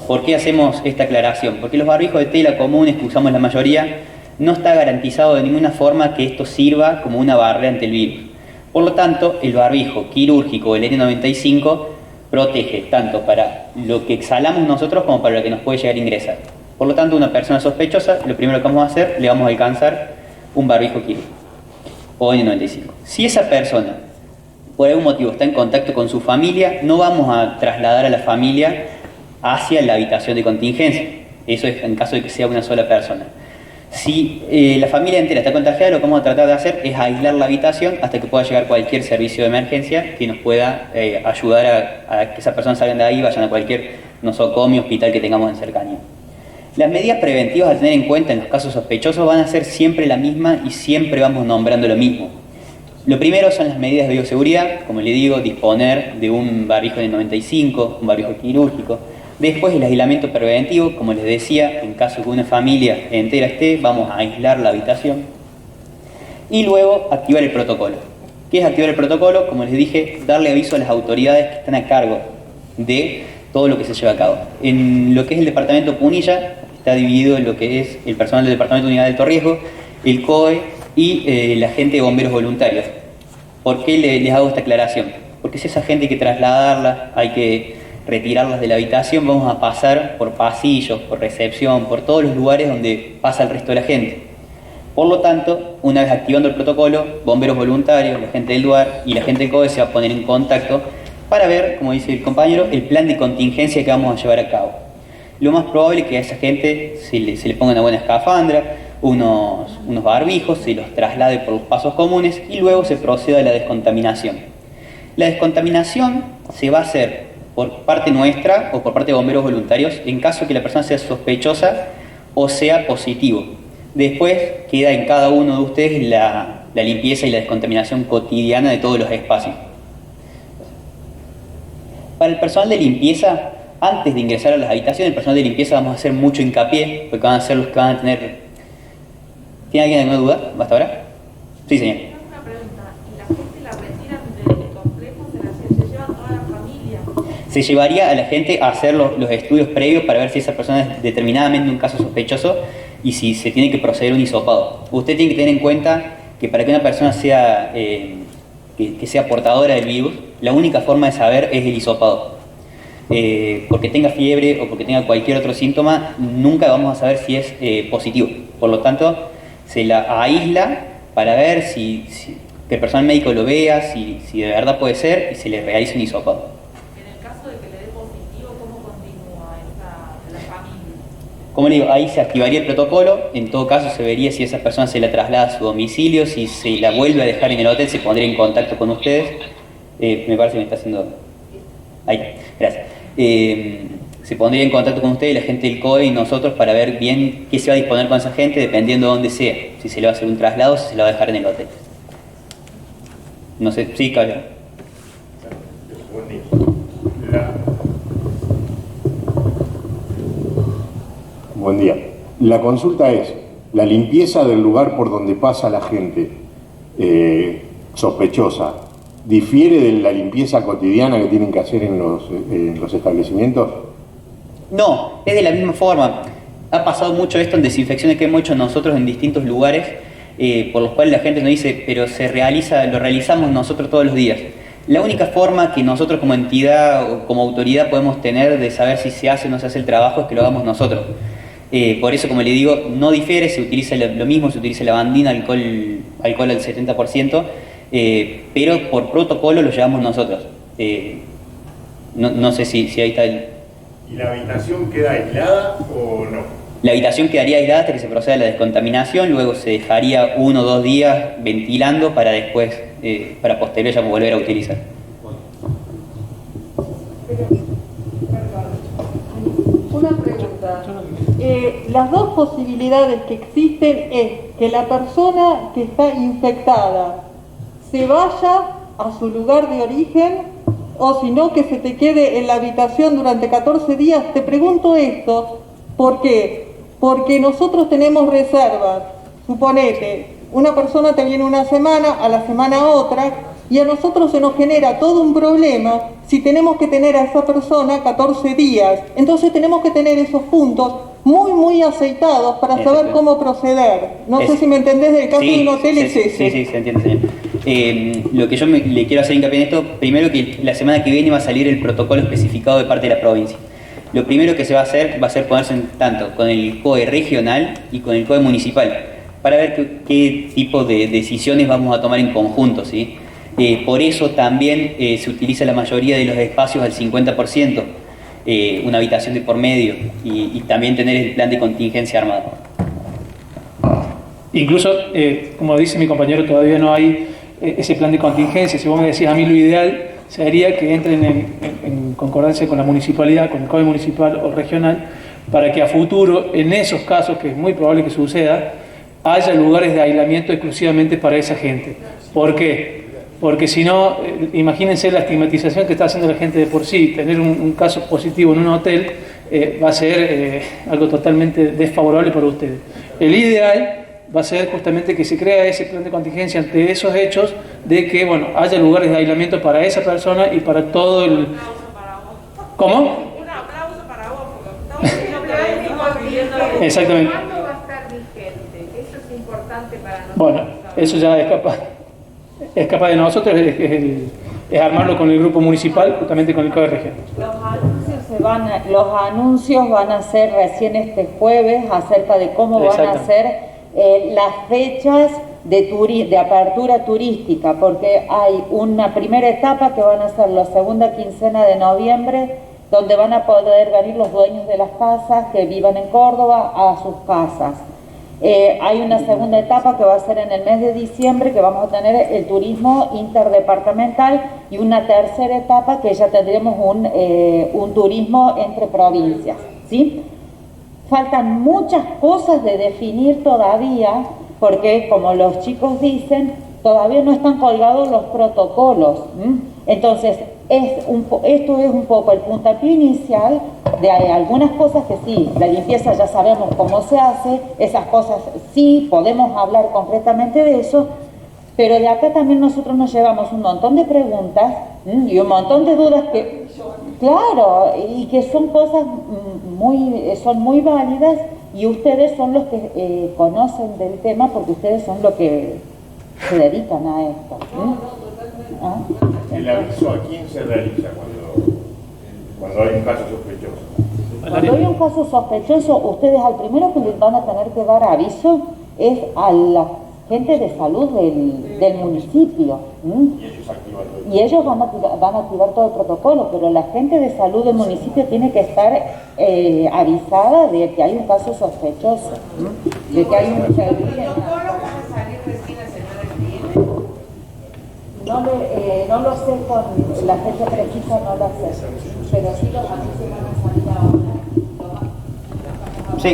J: ¿Por qué hacemos esta aclaración? Porque los barbijos de tela comunes que usamos la mayoría, no está garantizado de ninguna forma que esto sirva como una barrera ante el virus. Por lo tanto, el barbijo quirúrgico, el N95, protege tanto para lo que exhalamos nosotros como para lo que nos puede llegar a ingresar. Por lo tanto, una persona sospechosa, lo primero que vamos a hacer, le vamos a alcanzar un barbijo quirúrgico o N95. Si esa persona por algún motivo está en contacto con su familia, no vamos a trasladar a la familia hacia la habitación de contingencia. Eso es en caso de que sea una sola persona. Si la familia entera está contagiada, lo que vamos a tratar de hacer es aislar la habitación hasta que pueda llegar cualquier servicio de emergencia que nos pueda ayudar a que esa persona salga de ahí y vayan a cualquier nosocomio, hospital que tengamos en cercanía. Las medidas preventivas a tener en cuenta en los casos sospechosos van a ser siempre la misma y siempre vamos nombrando lo mismo. Lo primero son las medidas de bioseguridad, como le digo, disponer de un barbijo de 95, un barbijo quirúrgico. Después el aislamiento preventivo, como les decía, en caso que una familia entera esté, vamos a aislar la habitación. Y luego activar el protocolo. ¿Qué es activar el protocolo? Como les dije, darle aviso a las autoridades que están a cargo de todo lo que se lleva a cabo. En lo que es el departamento Punilla, está dividido en lo que es el personal del departamento de unidad de alto riesgo, el COE y la gente de bomberos voluntarios. ¿Por qué les hago esta aclaración? Porque si esa gente hay que trasladarla, hay que retirarlas de la habitación, vamos a pasar por pasillos, por recepción, por todos los lugares donde pasa el resto de la gente. Por lo tanto, una vez activando el protocolo, bomberos voluntarios, la gente del lugar y la gente del COE se va a poner en contacto para ver, como dice el compañero, el plan de contingencia que vamos a llevar a cabo. Lo más probable es que a esa gente se le ponga una buena escafandra, unos barbijos, se los traslade por los pasos comunes y luego se proceda a la descontaminación. La descontaminación se va a hacer por parte nuestra o por parte de bomberos voluntarios en caso de que la persona sea sospechosa o sea positivo. Después queda en cada uno de ustedes la la limpieza y la descontaminación cotidiana de todos los espacios. Para el personal de limpieza, antes de ingresar a las habitaciones, el personal de limpieza vamos a hacer mucho hincapié, porque van a ser los que van a tener... ¿Tiene alguien alguna duda hasta ahora? Sí, señor.
H: Una pregunta, ¿y la gente la retiran del complejo? ¿Se llevan toda la familia?
J: Se llevaría a la gente a hacer los estudios previos para ver si esa persona es determinadamente un caso sospechoso y si se tiene que proceder a un hisopado. Usted tiene que tener en cuenta que para que una persona sea, que sea portadora del virus, la única forma de saber es el hisopado. Porque tenga fiebre o porque tenga cualquier otro síntoma, nunca vamos a saber si es positivo. Por lo tanto, se la aísla para ver si que el personal médico lo vea, si de verdad puede ser, y se le realiza un hisopado.
H: En el caso de que le dé positivo, ¿cómo continúa la familia?
J: Como le digo, ahí se activaría el protocolo. En todo caso se vería si esa persona se la traslada a su domicilio, si se la vuelve a dejar en el hotel, se pondría en contacto con ustedes. Me parece que me está haciendo... Ahí, gracias. Se pondría en contacto con ustedes, la gente del COE y nosotros, para ver bien qué se va a disponer con esa gente, dependiendo de dónde sea. Si se le va a hacer un traslado o si se la va a dejar en el hotel. No sé, sí, caballero.
K: Buen día. La consulta es, la limpieza del lugar por donde pasa la gente sospechosa, ¿difiere de la limpieza cotidiana que tienen que hacer en los establecimientos?
J: No, es de la misma forma. Ha pasado mucho esto en desinfecciones que hemos hecho nosotros en distintos lugares, por los cuales la gente nos dice, pero lo realizamos nosotros todos los días. La única forma que nosotros como entidad o como autoridad podemos tener de saber si se hace o no se hace el trabajo es que lo hagamos nosotros. Por eso, como le digo, no difiere, se utiliza lo mismo, se utiliza lavandina, alcohol al 70%, pero por protocolo lo llevamos nosotros. No sé si ahí está el...
K: ¿Y la habitación queda aislada o no?
J: La habitación quedaría aislada hasta que se proceda a la descontaminación, luego se dejaría 1 o 2 días ventilando para después, para posterior ya volver a utilizar.
L: Una pregunta. Las dos posibilidades que existen es que la persona que está infectada se vaya a su lugar de origen o si no que se te quede en la habitación durante 14 días. Te pregunto esto, ¿por qué? Porque nosotros tenemos reservas. Suponete, una persona te viene una semana, a la semana otra, y a nosotros se nos genera todo un problema si tenemos que tener a esa persona 14 días. Entonces tenemos que tener esos puntos muy aceitados para saber cómo proceder. No sé si me entendés, del caso de un hotel es ese.
J: Sí, se entiende, señor. Lo que yo le quiero hacer hincapié en esto, primero que la semana que viene va a salir el protocolo especificado de parte de la provincia. Lo primero que se va a hacer ponerse en tanto con el COE regional y con el COE municipal, para ver qué tipo de decisiones vamos a tomar en conjunto, ¿sí? Por eso también se utiliza la mayoría de los espacios al 50%, una habitación de por medio y también tener el plan de contingencia armado.
E: Incluso, como dice mi compañero, todavía no hay ese plan de contingencia. Si vos me decís, a mí lo ideal sería que entren en concordancia con la municipalidad, con el COE municipal o regional, para que a futuro, en esos casos, que es muy probable que suceda, haya lugares de aislamiento exclusivamente para esa gente. ¿Por qué? Porque si no, imagínense la estigmatización que está haciendo la gente de por sí. Tener un caso positivo en un hotel va a ser algo totalmente desfavorable para ustedes. El ideal va a ser justamente que se crea ese plan de contingencia ante esos hechos de que, bueno, haya lugares de aislamiento para esa persona y para todo el... ¿Cómo?
H: Un aplauso para vos, porque estamos pidiendo que...
E: Exactamente.
H: ¿Cuándo va a estar vigente? Eso es importante para nosotros.
E: Bueno, eso ya es capaz de nosotros, es armarlo con el grupo municipal, justamente con el COE regional.
C: Los anuncios van a ser recién este jueves acerca de cómo van a ser las fechas de apertura turística, porque hay una primera etapa que van a ser la segunda quincena de noviembre, donde van a poder venir los dueños de las casas que vivan en Córdoba a sus casas. Hay una segunda etapa que va a ser en el mes de diciembre, que vamos a tener el turismo interdepartamental, y una tercera etapa que ya tendremos un turismo entre provincias, ¿sí? Faltan muchas cosas de definir todavía, porque como los chicos dicen, todavía no están colgados los protocolos. Entonces, esto es un poco el puntapié inicial de algunas cosas que sí, la limpieza ya sabemos cómo se hace, esas cosas sí podemos hablar concretamente de eso, pero de acá también nosotros nos llevamos un montón de preguntas y un montón de dudas que, claro, y que son cosas son muy válidas, y ustedes son los que conocen del tema porque ustedes son los que se dedican a esto.
K: ¿El aviso a quién se realiza cuando hay un caso sospechoso?
C: Cuando hay un caso sospechoso, ustedes al primero que les van a tener que dar aviso es a la gente de salud del municipio.
K: Y ellos activan todo.
C: Y ellos van a activar todo el protocolo, pero la gente de salud del municipio tiene que estar avisada de que hay un caso sospechoso, de que hay un no lo sé con la fecha precisa, no lo sé, pero sí los anuncios van a salir ahora.
J: Sí,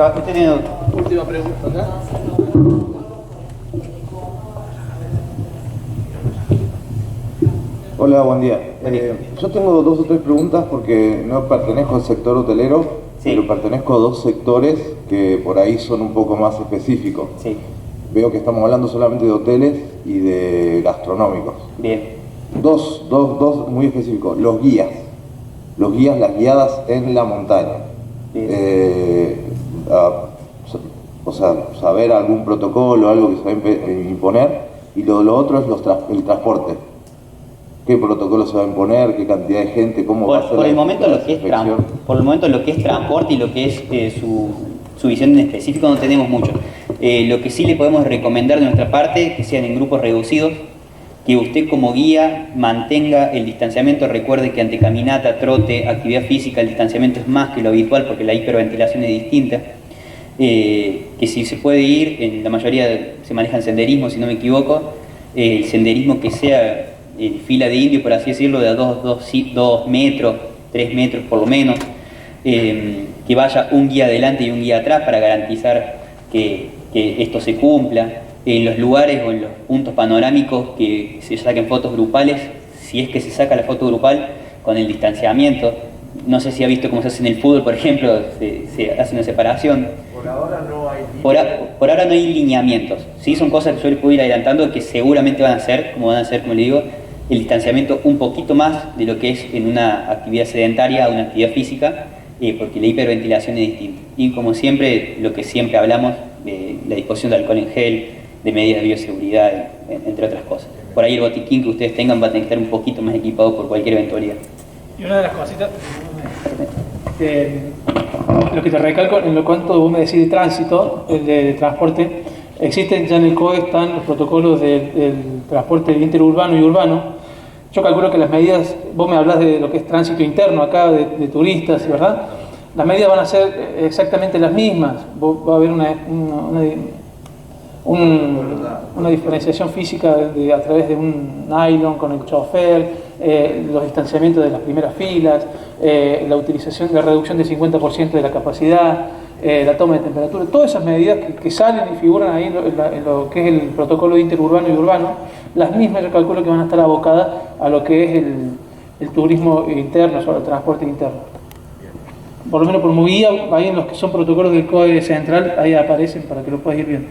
J: usted tiene
E: última pregunta, ¿no?
M: Hola, buen día. Yo tengo 2 o 3 preguntas porque no pertenezco al sector hotelero, pero pertenezco a 2 sectores que por ahí son un poco más específicos.
J: Sí.
M: Veo que estamos hablando solamente de hoteles y de gastronómicos.
J: Bien.
M: Dos muy específicos. Los guías, las guiadas en la montaña. O sea, saber algún protocolo, algo que se va a imponer. Y lo otro es el transporte. ¿Qué protocolo se va a imponer? ¿Qué cantidad de gente? ¿Cómo va a ser
J: por el
M: la
J: momento lo que es por el momento lo que es transporte y lo que es su visión en específico no tenemos mucho. Lo que sí le podemos recomendar de nuestra parte, que sean en grupos reducidos, que usted como guía mantenga el distanciamiento. Recuerde que ante caminata, trote, actividad física, el distanciamiento es más que lo habitual porque la hiperventilación es distinta. Que si se puede ir, en la mayoría se manejan senderismo, si no me equivoco, el senderismo que sea en fila de indio, por así decirlo, de a 2 metros, 3 metros por lo menos, que vaya un guía adelante y un guía atrás para garantizar que esto se cumpla. En los lugares o en los puntos panorámicos que se saquen fotos grupales, si es que se saca la foto grupal con el distanciamiento. No sé si ha visto cómo se hace en el fútbol, por ejemplo, se hace una separación.
K: Por ahora no hay
J: por ahora no hay lineamientos. ¿Sí? Son cosas que yo les puedo ir adelantando que seguramente van a hacer, como le digo, el distanciamiento un poquito más de lo que es en una actividad sedentaria o una actividad física, porque la hiperventilación es distinta. Y como siempre, lo que siempre hablamos, de la disposición de alcohol en gel, de medidas de bioseguridad, entre otras cosas. Por ahí el botiquín que ustedes tengan va a tener que estar un poquito más equipado por cualquier eventualidad.
E: Y una de las cositas, lo que te recalco en lo cuanto vos me decís de tránsito, el de transporte, existen ya en el COE, están los protocolos del transporte interurbano y urbano. Yo calculo que las medidas, vos me hablás de lo que es tránsito interno acá, de turistas, ¿verdad? Las medidas van a ser exactamente las mismas. Va a haber una diferenciación física a través de un nylon con el chofer, los distanciamientos de las primeras filas, la reducción del 50% de la capacidad, la toma de temperatura, todas esas medidas que salen y figuran ahí en lo que es el protocolo interurbano y urbano, las mismas yo calculo que van a estar abocadas a lo que es el turismo interno, sobre el transporte interno. Por lo menos por movida, ahí en los que son protocolos del COE central, ahí aparecen para que lo puedas ir viendo.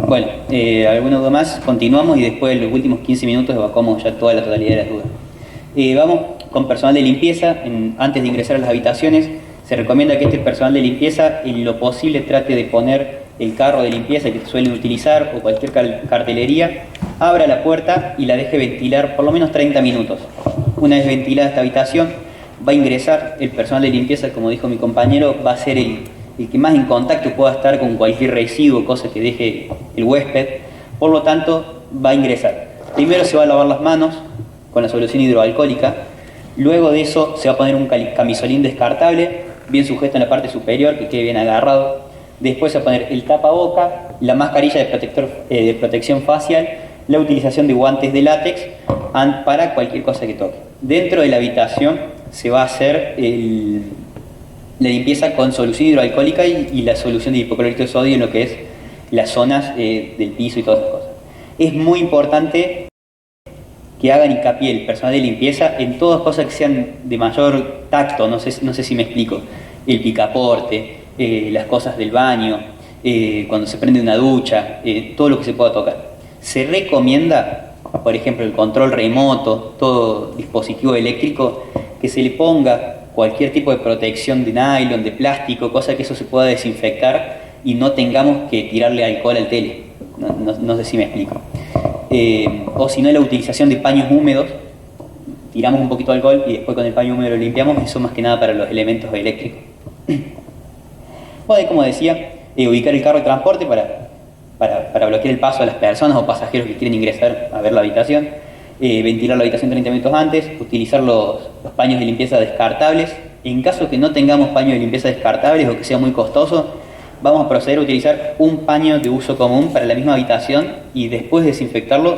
J: Bueno, alguna duda más, continuamos y después en los últimos 15 minutos evacuamos ya toda la totalidad de las dudas. Vamos con personal de limpieza. Antes de ingresar a las habitaciones, se recomienda que este personal de limpieza en lo posible trate de poner el carro de limpieza que suelen utilizar o cualquier cartelería, abra la puerta y la deje ventilar por lo menos 30 minutos. Una vez ventilada esta habitación, va a ingresar el personal de limpieza, como dijo mi compañero, va a ser el que más en contacto pueda estar con cualquier residuo, cosa que deje el huésped. Por lo tanto, va a ingresar. Primero se va a lavar las manos con la solución hidroalcohólica. Luego de eso se va a poner un camisolín descartable, bien sujeto en la parte superior, que quede bien agarrado. Después se va a poner el tapaboca, la mascarilla de protección facial, la utilización de guantes de látex para cualquier cosa que toque. Dentro de la habitación se va a hacer la limpieza con solución hidroalcohólica y la solución de hipoclorito de sodio en lo que es las zonas del piso y todas esas cosas. Es muy importante que hagan hincapié el personal de limpieza en todas cosas que sean de mayor tacto, no sé si me explico, el picaporte, las cosas del baño, cuando se prende una ducha, todo lo que se pueda tocar. Se recomienda, por ejemplo, el control remoto, todo dispositivo eléctrico, que se le ponga cualquier tipo de protección de nylon, de plástico, cosa que eso se pueda desinfectar y no tengamos que tirarle alcohol al tele. No sé si me explico. O si no, la utilización de paños húmedos, tiramos un poquito de alcohol y después con el paño húmedo lo limpiamos, eso más que nada para los elementos eléctricos. Bueno, y como decía, ubicar el carro de transporte para bloquear el paso a las personas o pasajeros que quieren ingresar a ver la habitación, ventilar la habitación 30 minutos antes, utilizar los paños de limpieza descartables. En caso que no tengamos paños de limpieza descartables o que sea muy costoso, vamos a proceder a utilizar un paño de uso común para la misma habitación y después de desinfectarlo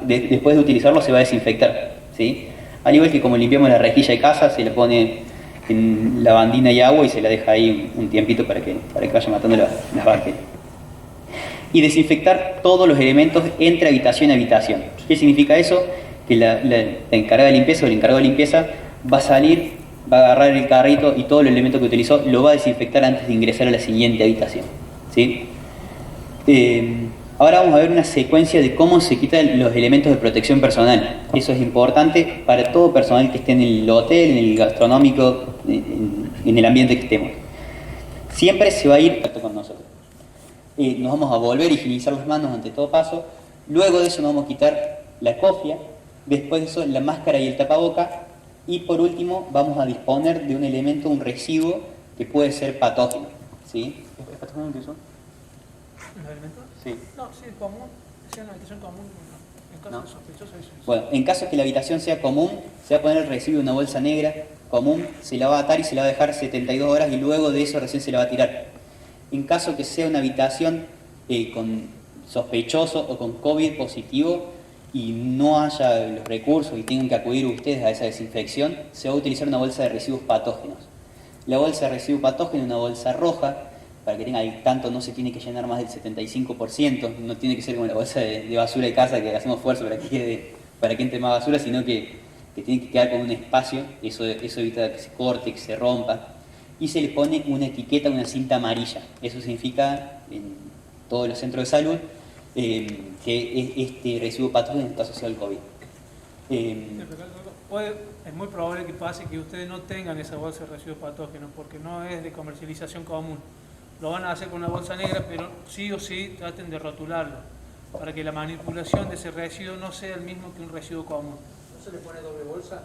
J: después de utilizarlo se va a desinfectar, ¿sí? Al igual que como limpiamos la rejilla de casa, se le pone en lavandina y agua y se la deja ahí un tiempito para que vaya matando las bacterias. Y desinfectar todos los elementos entre habitación y habitación. ¿Qué significa eso? Que la encargada de limpieza o el encargado de limpieza va a salir, va a agarrar el carrito y todo el elemento que utilizó lo va a desinfectar antes de ingresar a la siguiente habitación, ¿sí? Ahora vamos a ver una secuencia de cómo se quitan los elementos de protección personal. Eso es importante para todo personal que esté en el hotel, en el gastronómico, en el ambiente que estemos. Siempre se va a ir con nosotros. Nos vamos a volver a higienizar las manos ante todo paso. Luego de eso nos vamos a quitar la cofia. Después de eso la máscara y el tapaboca. Y por último vamos a disponer de un elemento, un residuo que puede ser patógeno, ¿sí? ¿Es patógeno que eso?
E: ¿Los elementos?
J: Sí.
E: No, sí, común. Si es una habitación común, en caso de sospechoso eso.
J: Bueno, en caso que la habitación sea común, se va a poner el residuo en una bolsa negra común, se la va a atar y se la va a dejar 72 horas y luego de eso recién se la va a tirar. En caso que sea una habitación con sospechoso o con COVID positivo y no haya los recursos y tengan que acudir ustedes a esa desinfección, se va a utilizar una bolsa de residuos patógenos. La bolsa de residuos patógenos es una bolsa roja, para que tenga ahí, tanto no se tiene que llenar más del 75%, no tiene que ser como la bolsa de basura de casa que hacemos esfuerzo para que entre más basura, sino que tiene que quedar con un espacio, eso evita que se corte, que se rompa. Y se le pone una etiqueta, una cinta amarilla. Eso significa en todos los centros de salud que este residuo patógeno está asociado al COVID.
E: Es muy probable que pase que ustedes no tengan esa bolsa de residuos patógenos porque no es de comercialización común. Lo van a hacer con una bolsa negra, pero sí o sí traten de rotularlo para que la manipulación de ese residuo no sea el mismo que un residuo común. ¿No se le pone doble bolsa?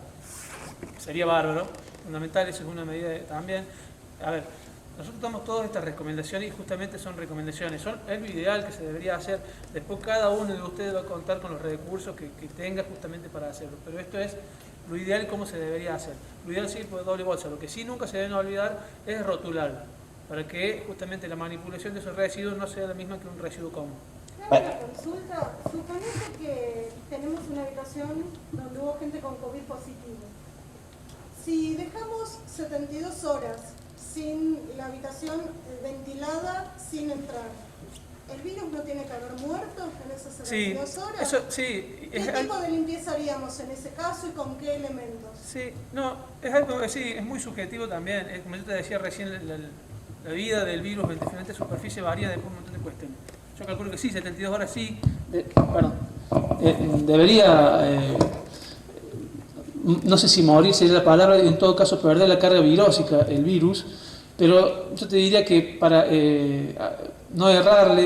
E: Sería bárbaro. Fundamental, esa es una medida también. A ver, nosotros damos todas estas recomendaciones y justamente son recomendaciones. Es lo ideal que se debería hacer. Después cada uno de ustedes va a contar con los recursos que tenga justamente para hacerlo. Pero esto es lo ideal y cómo se debería hacer. Lo ideal sí por doble bolsa. Lo que sí nunca se deben olvidar es rotularlo, para que justamente la manipulación de esos residuos no sea la misma que un residuo común.
N: Una consulta. Suponete que tenemos una habitación donde hubo gente con COVID positivo. Si dejamos 72 horas sin la habitación ventilada, sin entrar, ¿el virus no tiene que haber muerto en esas 72 horas?
E: Eso, sí.
N: ¿Qué tipo de limpieza haríamos en ese caso y con qué elementos?
E: Sí, no, es algo, sí, es muy subjetivo también. Como yo te decía recién, la vida del virus en diferentes superficies varía de un montón de cuestiones. Yo calculo que sí, 72 horas sí. Debería, no sé si morir sería la palabra, en todo caso perder la carga virósica, el virus, pero yo te diría que para no errarle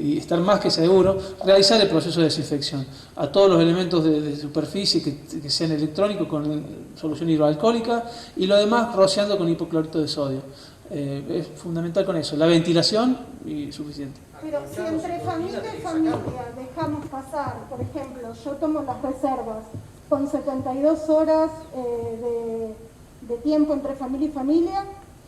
E: y estar más que seguro, realizar el proceso de desinfección a todos los elementos de superficie que sean electrónicos con solución hidroalcohólica y lo demás rociando con hipoclorito de sodio. Es fundamental con eso, la ventilación y suficiente.
N: Pero si entre familia y familia dejamos pasar, por ejemplo, yo tomo las reservas con 72 horas de tiempo entre familia y familia,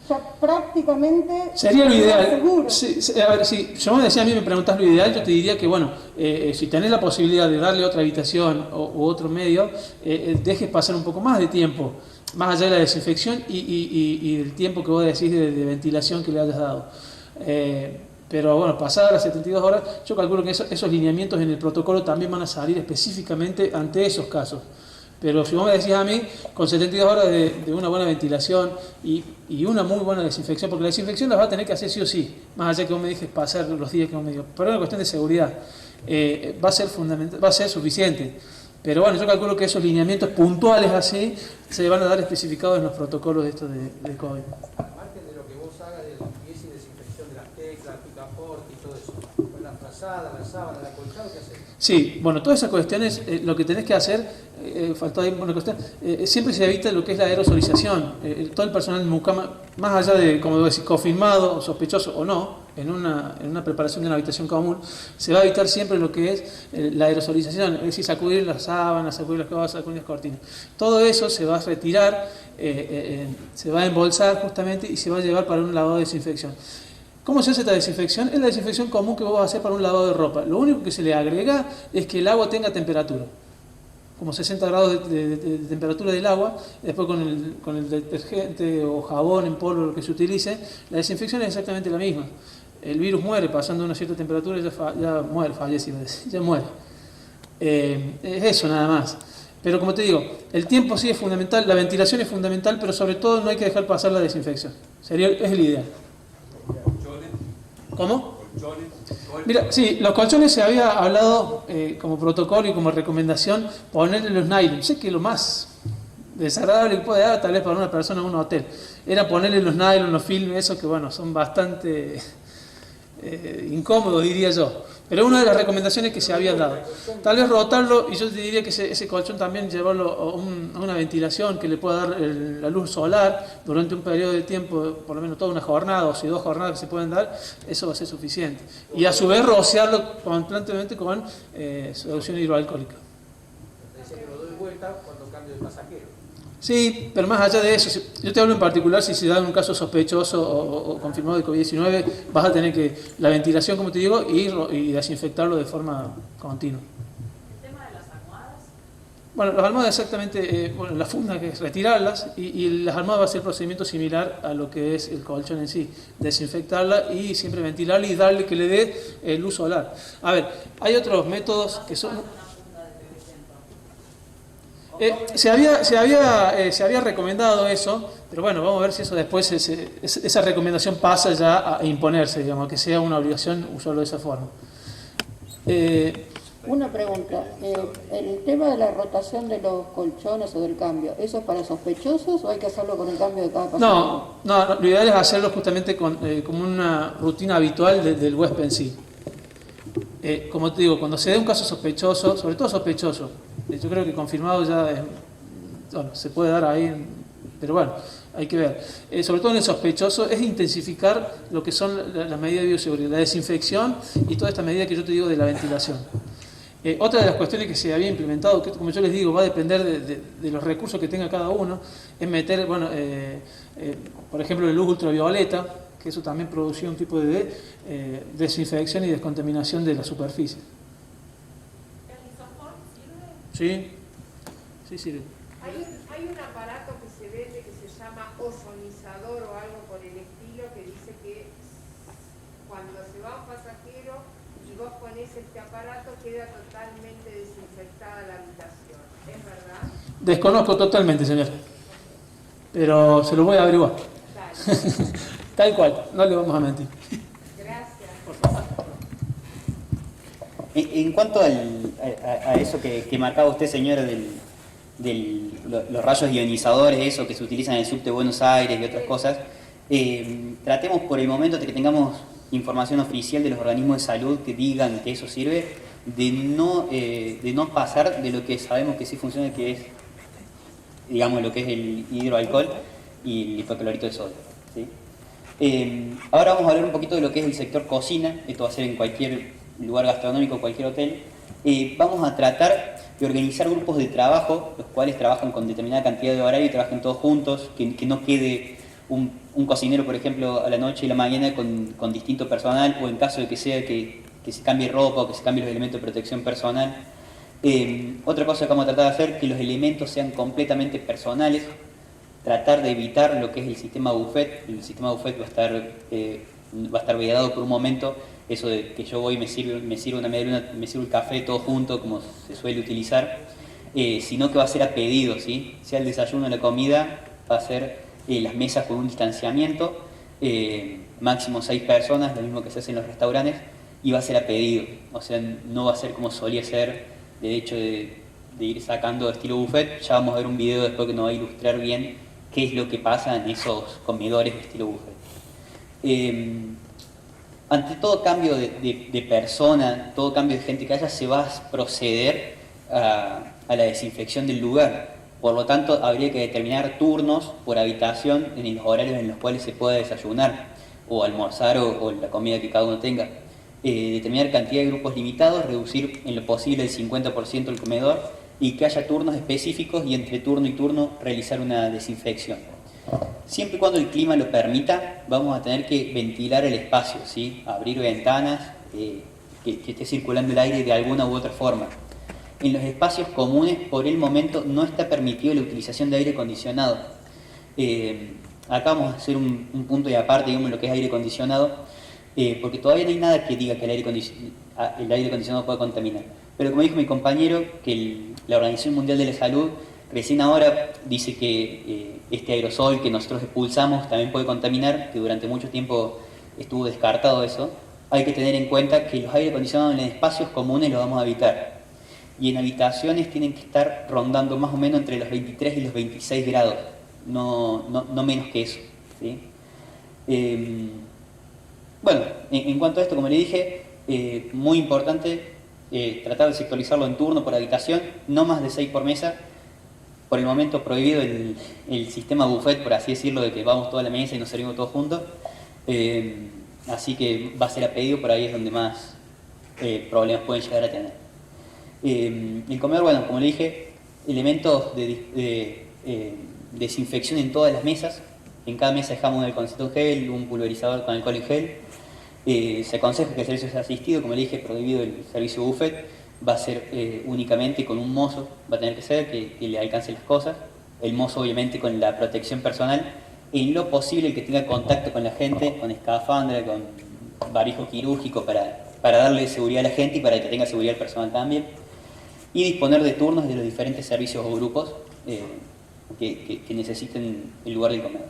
N: ya prácticamente
E: sería lo ideal.
N: Seguro.
E: Sí, a ver, si yo me decía, a mí me preguntás lo ideal, yo te diría que bueno, si tenés la posibilidad de darle otra habitación u otro medio, dejes pasar un poco más de tiempo, más allá de la desinfección y el tiempo que vos decís de ventilación que le hayas dado. Pero bueno, pasadas las 72 horas, yo calculo que esos lineamientos en el protocolo también van a salir específicamente ante esos casos. Pero si vos me decís a mí, con 72 horas de una buena ventilación y una muy buena desinfección, porque la desinfección las va a tener que hacer sí o sí, más allá que vos me dejes pasar los días que vos me digas, pero es una cuestión de seguridad, va a ser fundamental, va a ser suficiente. Pero bueno, yo calculo que esos lineamientos puntuales así se van a dar especificados en los protocolos de estos de COVID.
O: Margen de lo que vos hagas de limpieza y desinfección de las teclas, picaporte y todo eso, con la frazada, la sábana, la colchado, ¿qué haces?
E: Sí, bueno, todas esas cuestiones, lo que tenés que hacer, faltó ahí una cuestión, siempre se evita lo que es la aerosolización. Todo el personal de mucama, más allá de, como decís, confirmado, sospechoso o no, en una preparación de una habitación común, se va a evitar siempre lo que es la aerosolización, es decir, sacudir las sábanas, sacudir las cosas, sacudir las cortinas. Todo eso se va a retirar, se va a embolsar justamente y se va a llevar para un lavado de desinfección. ¿Cómo se hace esta desinfección? Es la desinfección común que vos vas a hacer para un lavado de ropa. Lo único que se le agrega es que el agua tenga temperatura, como 60 grados de temperatura del agua. Después con el detergente o jabón en polvo, lo que se utilice, la desinfección es exactamente la misma. El virus muere pasando una cierta temperatura, ya muere, fallece, ya muere. Es eso nada más. Pero como te digo, el tiempo sí es fundamental, la ventilación es fundamental, pero sobre todo no hay que dejar pasar la desinfección. Es el ideal. ¿Cómo? Mira, sí, los colchones se había hablado como protocolo y como recomendación ponerle los nylon. Sé que lo más desagradable que puede dar tal vez para una persona en un hotel era ponerle los nylon, los filmes, esos que bueno, son bastante incómodos, diría yo. Pero una de las recomendaciones que se había dado, tal vez rotarlo, y yo te diría que ese colchón también llevarlo a una ventilación que le pueda dar la luz solar durante un periodo de tiempo, por lo menos toda una jornada o si 2 jornadas que se pueden dar, eso va a ser suficiente. Y a su vez rociarlo constantemente con solución hidroalcohólica.
O: Dice que lo doy vuelta cuando cambio de pasajero.
E: Sí, pero más allá de eso, yo te hablo en particular si se da un caso sospechoso o confirmado de COVID-19, vas a tener que la ventilación, como te digo, y desinfectarlo de forma continua.
H: ¿El tema de las almohadas?
E: Bueno, las almohadas exactamente, la funda que es retirarlas y las almohadas va a ser un procedimiento similar a lo que es el colchón en sí, desinfectarla y siempre ventilarla y darle que le dé luz solar. A ver, hay otros métodos que son... Se había recomendado eso, pero bueno, vamos a ver si eso después, esa recomendación pasa ya a imponerse, digamos, que sea una obligación usarlo de esa forma.
P: Una pregunta, el tema de la rotación de los colchones o del cambio, ¿eso es para sospechosos o hay que hacerlo con el cambio de cada paciente?
E: No, lo ideal es hacerlo justamente como una rutina habitual del huésped en sí. Como te digo, cuando se dé un caso sospechoso, sobre todo sospechoso, yo creo que confirmado ya se puede dar ahí, pero bueno, hay que ver. Sobre todo en el sospechoso es intensificar lo que son las medidas de bioseguridad, la desinfección y toda esta medida que yo te digo de la ventilación. Otra de las cuestiones que se había implementado, que como yo les digo, va a depender de los recursos que tenga cada uno, es meter, por ejemplo, la luz ultravioleta, que eso también producía un tipo de desinfección y descontaminación de la superficie.
H: ¿El isofón sirve?
E: Sí sirve.
Q: Hay un aparato que se vende que se llama ozonizador o algo por el estilo que dice que cuando se va un pasajero y vos ponés este aparato queda totalmente desinfectada la habitación. ¿Es verdad?
E: Desconozco totalmente, señor. Pero se lo voy a averiguar. Tal cual, no le vamos a mentir.
Q: Gracias.
J: En cuanto a eso que marcaba usted, señora, los rayos ionizadores, eso que se utilizan en el subte de Buenos Aires y otras cosas, tratemos por el momento de que tengamos información oficial de los organismos de salud que digan que eso sirve, de no pasar de lo que sabemos que sí funciona, que es, digamos, lo que es el hidroalcohol y el hipoclorito de sodio, ¿sí? Ahora vamos a hablar un poquito de lo que es el sector cocina. Esto va a ser en cualquier lugar gastronómico, cualquier hotel. Vamos a tratar de organizar grupos de trabajo, los cuales trabajan con determinada cantidad de horario y trabajen todos juntos, que no quede un cocinero, por ejemplo, a la noche y la mañana con distinto personal, o en caso de que sea que se cambie ropa o que se cambien los elementos de protección personal. Otra cosa que vamos a tratar de hacer, que los elementos sean completamente personales, tratar de evitar lo que es el sistema buffet. El sistema buffet va a estar va a estar vedado por un momento, eso de que yo voy y me sirvo una media luna, me sirvo el café todo junto, como se suele utilizar, sino que va a ser a pedido, ¿sí? Sea el desayuno o la comida, va a ser las mesas con un distanciamiento, máximo 6 personas, lo mismo que se hace en los restaurantes, y va a ser a pedido, o sea, no va a ser como solía ser, de hecho de ir sacando estilo buffet. Ya vamos a ver un video después que nos va a ilustrar bien qué es lo que pasa en esos comedores de estilo buffet. Ante todo cambio de persona, todo cambio de gente que haya, se va a proceder a la desinfección del lugar. Por lo tanto, habría que determinar turnos por habitación en los horarios en los cuales se pueda desayunar o almorzar o la comida que cada uno tenga. Determinar cantidad de grupos limitados, reducir en lo posible el 50% el comedor y que haya turnos específicos y entre turno y turno realizar una desinfección. Siempre y cuando el clima lo permita, vamos a tener que ventilar el espacio, ¿sí? Abrir ventanas, que esté circulando el aire de alguna u otra forma. En los espacios comunes, por el momento, no está permitido la utilización de aire acondicionado. Acá vamos a hacer un punto y aparte, digamos, lo que es aire acondicionado, porque todavía no hay nada que diga que el aire acondicionado pueda contaminar. Pero como dijo mi compañero, que la Organización Mundial de la Salud recién ahora dice que este aerosol que nosotros expulsamos también puede contaminar, que durante mucho tiempo estuvo descartado eso. Hay que tener en cuenta que los aire acondicionados en espacios comunes los vamos a evitar. Y en habitaciones tienen que estar rondando más o menos entre los 23 y los 26 grados, no menos que eso, ¿sí? Bueno, en cuanto a esto, como le dije, muy importante tratar de sectorizarlo en turno por habitación, no más de 6 por mesa. Por el momento prohibido el sistema buffet, por así decirlo, de que vamos toda la mesa y nos servimos todos juntos. Así que va a ser a pedido, por ahí es donde más problemas pueden llegar a tener. El comedor, bueno, como le dije, elementos de desinfección en todas las mesas. En cada mesa dejamos un alcohol en gel, un pulverizador con alcohol en gel. Se aconseja que el servicio sea asistido, como le dije, prohibido el servicio buffet. Va a ser únicamente con un mozo, va a tener que ser que le alcance las cosas. El mozo obviamente con la protección personal, en lo posible el que tenga contacto con la gente, con escafandra, con barbijo quirúrgico para darle seguridad a la gente y para que tenga seguridad al personal también. Y disponer de turnos de los diferentes servicios o grupos que necesiten el lugar del comedor.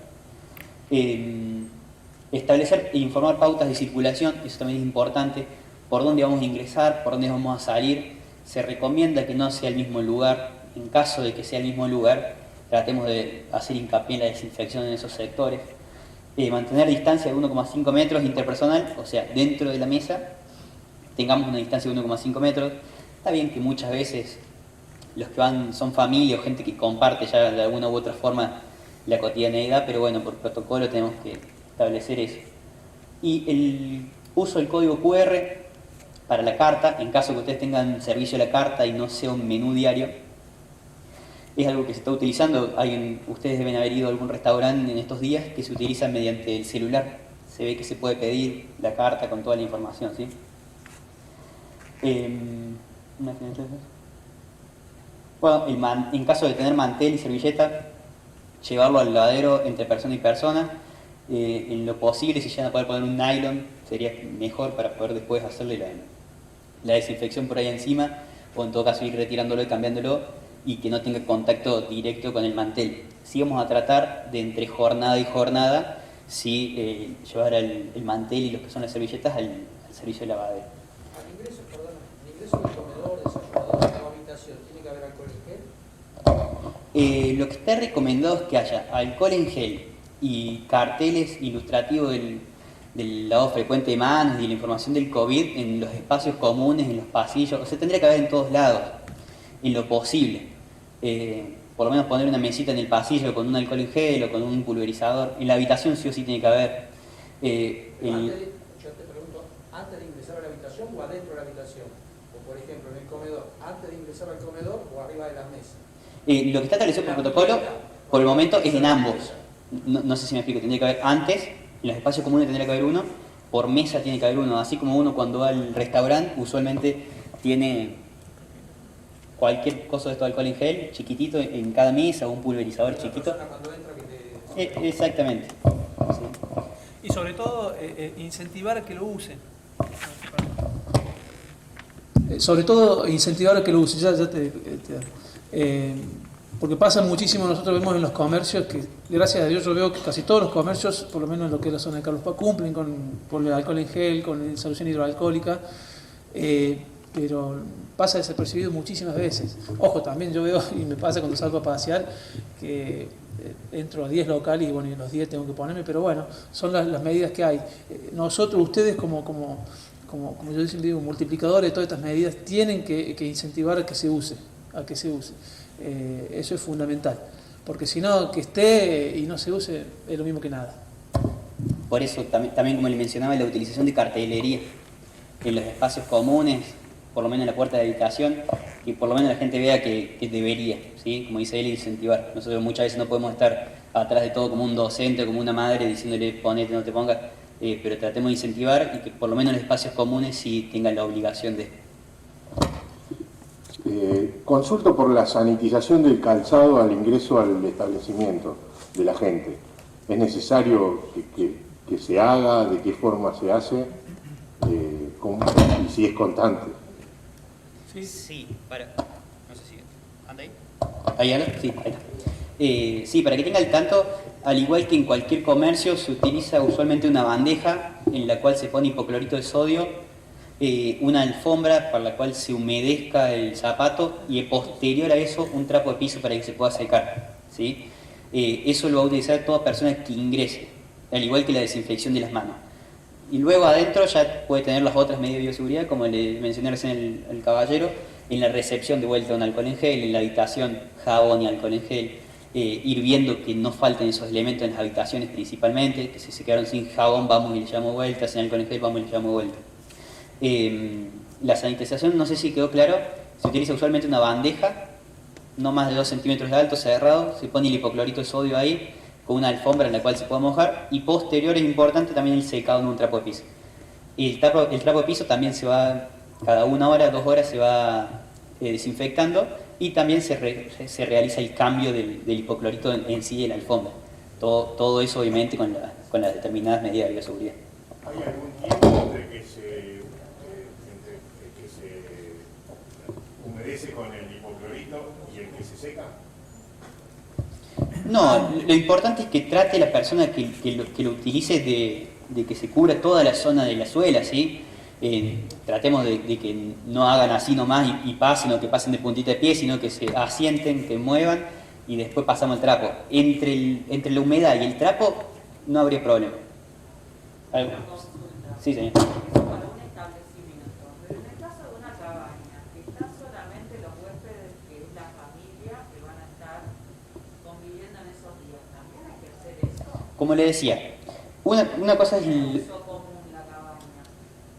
J: Establecer e informar pautas de circulación, eso también es importante. Por dónde vamos a ingresar, por dónde vamos a salir. Se recomienda que no sea el mismo lugar. En caso de que sea el mismo lugar, tratemos de hacer hincapié en la desinfección en esos sectores. Mantener distancia de 1,5 metros interpersonal, o sea, dentro de la mesa tengamos una distancia de 1,5 metros. Está bien que muchas veces los que van son familia o gente que comparte ya de alguna u otra forma la cotidianeidad, pero bueno, por protocolo tenemos que establecer eso. Y el uso del código QR para la carta, en caso que ustedes tengan servicio de la carta y no sea un menú diario, es algo que se está utilizando. Ustedes deben haber ido a algún restaurante en estos días que se utiliza mediante el celular. Se ve que se puede pedir la carta con toda la información, ¿sí? Bueno, en caso de tener mantel y servilleta, llevarlo al lavadero entre persona y persona. En lo posible, si llegan a poder poner un nylon, sería mejor para poder después hacerle la desinfección por ahí encima, o en todo caso ir retirándolo y cambiándolo y que no tenga contacto directo con el mantel. Sí vamos a tratar de entre jornada y jornada llevar el mantel y lo que son las servilletas al servicio de lavadero.
O: Al ingreso del comedor, desayunador, de la habitación, ¿tiene que haber alcohol en gel?
J: Lo que está recomendado es que haya alcohol en gel y carteles ilustrativos del lavado frecuente de manos y la información del COVID en los espacios comunes, en los pasillos. O sea, tendría que haber en todos lados, en lo posible. Por lo menos poner una mesita en el pasillo con un alcohol en gel o con un pulverizador. En la habitación sí o sí tiene que haber.
O: Yo te pregunto, ¿antes de ingresar a la habitación o adentro de la habitación? O por ejemplo, en el comedor, ¿antes de ingresar al comedor o arriba de las mesas?
J: Lo que está establecido por protocolo, por el momento, es en ambos. No sé si me explico, tendría que haber antes, en los espacios comunes tendría que haber uno, por mesa tiene que haber uno, así como uno cuando va al restaurante usualmente tiene cualquier cosa de esto de alcohol en gel, chiquitito, en cada mesa, o un pulverizador chiquito.
O: Cuando entra que te...
J: Exactamente. Sí.
E: Y sobre todo, incentivar a que lo usen. Sobre todo, incentivar a que lo usen. Porque pasa muchísimo, nosotros vemos en los comercios que, gracias a Dios, yo veo que casi todos los comercios, por lo menos en lo que es la zona de Carlos Paz, cumplen con el alcohol en gel, con solución hidroalcohólica, pero pasa desapercibido muchísimas veces. Ojo, también yo veo, y me pasa cuando salgo a pasear, que entro a 10 locales y bueno, en los 10 tengo que ponerme, pero bueno, son las medidas que hay. Nosotros, ustedes como yo siempre digo, multiplicadores de todas estas medidas, tienen que incentivar a que se use. Eso es fundamental, porque si no, que esté y no se use es lo mismo que nada.
J: Por eso también como le mencionaba, la utilización de cartelería en los espacios comunes, por lo menos en la puerta de habitación, y por lo menos la gente vea que debería, ¿sí? Como dice él, incentivar. Nosotros muchas veces no podemos estar atrás de todo como un docente, como una madre diciéndole ponete, no te pongas, pero tratemos de incentivar y que por lo menos en los espacios comunes sí tengan la obligación de...
K: Consulto por la sanitización del calzado al ingreso al establecimiento de la gente. ¿Es necesario que se haga? ¿De qué forma se hace? Y si es constante.
J: Sí, para... No sé si... ¿Anda ahí? ¿Ahí anda? Sí, ahí está. Sí, para que tenga el tanto, al igual que en cualquier comercio, se utiliza usualmente una bandeja en la cual se pone hipoclorito de sodio, una alfombra para la cual se humedezca el zapato y posterior a eso un trapo de piso para que se pueda secar, ¿sí? Eso lo va a utilizar toda persona que ingrese, al igual que la desinfección de las manos. Y luego adentro ya puede tener las otras medidas de bioseguridad, como le mencioné recién el caballero, en la recepción de vuelta un alcohol en gel, en la habitación jabón y alcohol en gel, ir viendo que no falten esos elementos en las habitaciones principalmente, que si se quedaron sin jabón vamos y le llevamos vuelta, sin alcohol en gel vamos y le llevamos vuelta. La sanitización, no sé si quedó claro, se utiliza usualmente una bandeja, no más de 2 centímetros de alto, cerrado, se pone el hipoclorito de sodio ahí, con una alfombra en la cual se puede mojar, y posterior es importante también el secado en un trapo de piso. El trapo de piso también se va, cada 1 hora, 2 horas se va desinfectando, y también se realiza el cambio del hipoclorito en sí de la alfombra. Todo eso obviamente con las determinadas medidas de bioseguridad.
K: ¿Hay algún tiempo entre que se humedece con el hipoclorito y el que se seca?
J: No, lo importante es que trate la persona que lo utilice de que se cubra toda la zona de la suela, ¿sí? Tratemos de que no hagan así nomás y pasen, o que pasen de puntita de pie, sino que se asienten, que muevan y después pasamos al trapo. Entre la humedad y el trapo no habría problema. Sí, señor.
C: Para un establecimiento, pero en el caso de una cabaña, ¿está solamente los huéspedes, que es la familia, que van a estar conviviendo en esos días? ¿También hay que hacer eso?
J: Como le decía, una cosa es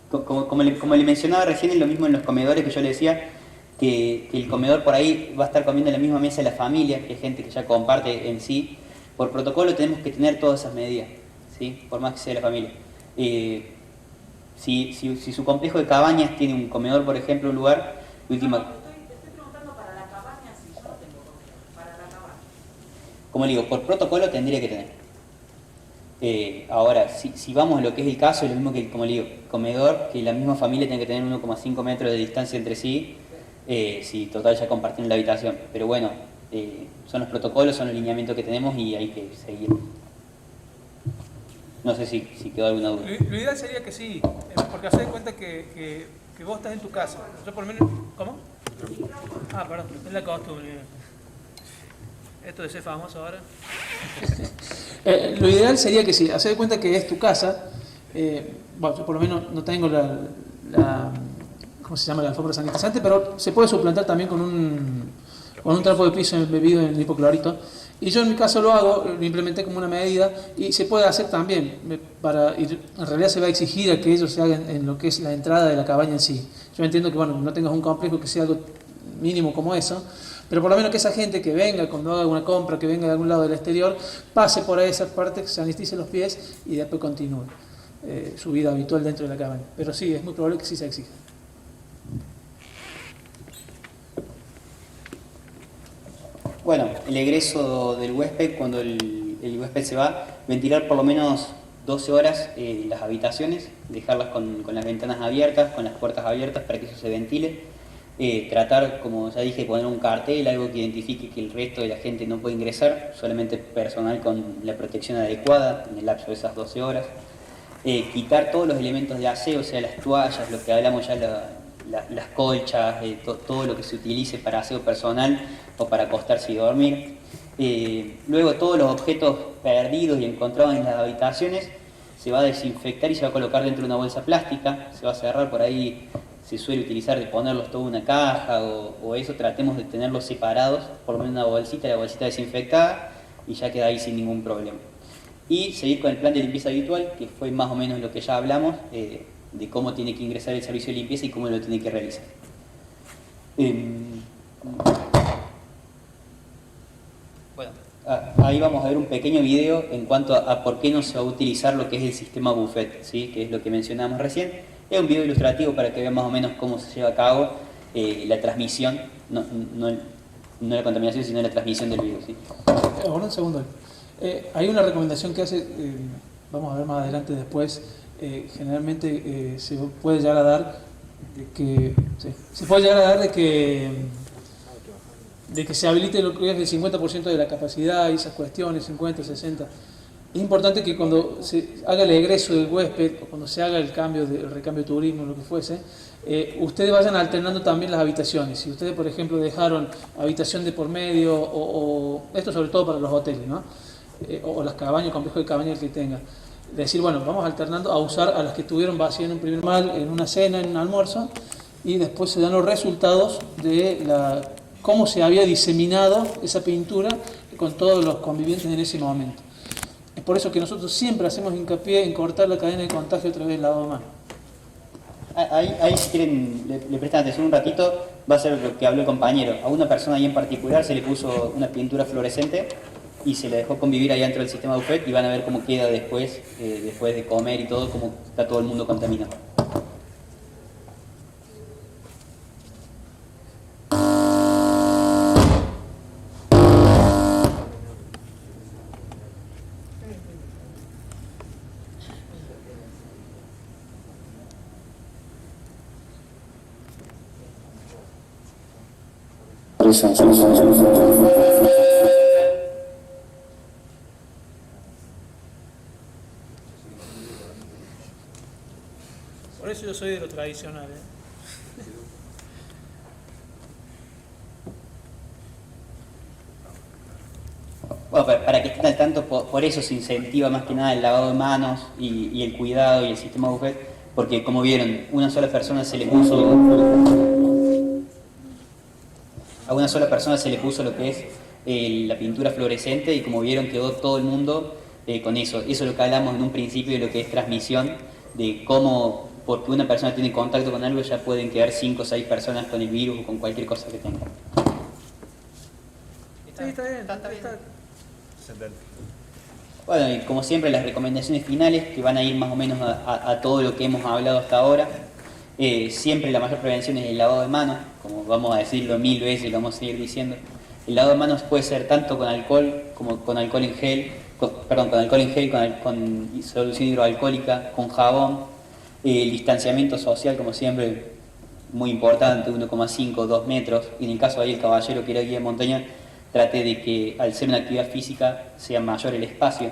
J: como le mencionaba recién, es lo mismo en los comedores, que yo le decía que el comedor por ahí va a estar comiendo en la misma mesa de la familia, que es gente que ya comparte en sí. Por protocolo tenemos que tener todas esas medidas, ¿sí? Por más que sea la familia. Si su complejo de cabañas tiene un comedor, por ejemplo, un lugar, última...
C: Estoy preguntando para la cabaña, si yo no tengo comedor, para la cabaña.
J: Como le digo, por protocolo tendría que tener. Ahora, si vamos a lo que es el caso, es lo mismo que, como le digo, comedor, que la misma familia tiene que tener 1,5 metros de distancia entre sí, si total ya comparten la habitación. Pero bueno, son los protocolos, son los lineamientos que tenemos y hay que seguir. No sé si quedó alguna duda.
E: Lo ideal sería que sí, porque haced cuenta que vos estás en tu casa. Yo por lo menos... ¿Cómo? Perdón, es la costumbre. Esto de ser famoso ahora. Lo ideal sería que sí, haced cuenta que es tu casa. Bueno, yo por lo menos no tengo la ¿cómo se llama? La alfombra sanitizante, pero se puede suplantar también con un trapo de piso embebido en hipoclorito. Y yo en mi caso lo hago, lo implementé como una medida y se puede hacer también, en realidad se va a exigir a que ellos se hagan en lo que es la entrada de la cabaña en sí. Yo entiendo que bueno, no tengas un complejo que sea algo mínimo como eso, pero por lo menos que esa gente que venga cuando haga una compra, que venga de algún lado del exterior, pase por ahí esa parte, que se sanitice los pies y después continúe su vida habitual dentro de la cabaña. Pero sí, es muy probable que sí se exija.
J: Bueno, el egreso del huésped, cuando el huésped se va, ventilar por lo menos 12 horas las habitaciones, dejarlas con las ventanas abiertas, con las puertas abiertas para que eso se ventile. Tratar, como ya dije, poner un cartel, algo que identifique que el resto de la gente no puede ingresar, solamente personal con la protección adecuada en el lapso de esas 12 horas. Quitar todos los elementos de aseo, o sea, las toallas, lo que hablamos ya, las colchas, todo lo que se utilice para aseo personal o para acostarse y dormir. Luego todos los objetos perdidos y encontrados en las habitaciones se va a desinfectar y se va a colocar dentro de una bolsa plástica, se va a cerrar. Por ahí se suele utilizar de ponerlos todo en una caja o eso, tratemos de tenerlos separados, por lo menos una bolsita, la bolsita desinfectada, y ya queda ahí sin ningún problema. Y seguir con el plan de limpieza habitual, que fue más o menos lo que ya hablamos, de cómo tiene que ingresar el servicio de limpieza y cómo lo tiene que realizar. Bueno, ahí vamos a ver un pequeño video en cuanto a por qué no se va a utilizar lo que es el sistema buffet, ¿sí? Que es lo que mencionamos recién. Es un video ilustrativo para que vean más o menos cómo se lleva a cabo la transmisión, no la contaminación, sino la transmisión del virus, ¿sí?
E: Ahora un segundo. Hay una recomendación que hace, vamos a ver más adelante después, generalmente se puede llegar a dar de que se habilite lo que es el 50% de la capacidad y esas cuestiones, 50, 60. Es importante que cuando se haga el egreso del huésped o cuando se haga el recambio de turismo, lo que fuese, ustedes vayan alternando también las habitaciones. Si ustedes, por ejemplo, dejaron habitación de por medio, o esto sobre todo para los hoteles, ¿no? O las cabañas, complejo de cabañas que tengan. Decir, bueno, vamos alternando a usar a las que estuvieron vacías en un primer mal, en una cena, en un almuerzo, y después se dan los resultados de cómo se había diseminado esa pintura con todos los convivientes en ese momento. Es por eso que nosotros siempre hacemos hincapié en cortar la cadena de contagio a través del lavado de manos.
J: Ahí si quieren, le prestan atención un ratito, va a ser lo que habló el compañero. A una persona ahí en particular se le puso una pintura fluorescente y se le dejó convivir ahí dentro del sistema buffet, y van a ver cómo queda después de comer y todo, cómo está todo el mundo contaminado.
E: Por eso yo soy de lo tradicional,
J: Bueno, para que estén al tanto, por eso se incentiva más que nada el lavado de manos y el cuidado y el sistema buffet, porque como vieron, a una sola persona se le puso lo que es la pintura fluorescente, y como vieron quedó todo el mundo con eso. Eso es lo que hablamos en un principio de lo que es transmisión, de cómo, porque una persona tiene contacto con algo, ya pueden quedar 5 o 6 personas con el virus o con cualquier cosa que tengan.
E: Está bien.
J: Bueno, y como siempre, las recomendaciones finales, que van a ir más o menos a todo lo que hemos hablado hasta ahora. Siempre la mayor prevención es el lavado de manos, como vamos a decirlo 1000 veces y lo vamos a seguir diciendo. El lavado de manos puede ser tanto con alcohol como con alcohol en gel, con solución hidroalcohólica, con jabón. El distanciamiento social, como siempre, muy importante, 1,5 o 2 metros. Y en el caso de ahí el caballero que era guía de montaña, trate de que al ser una actividad física sea mayor el espacio.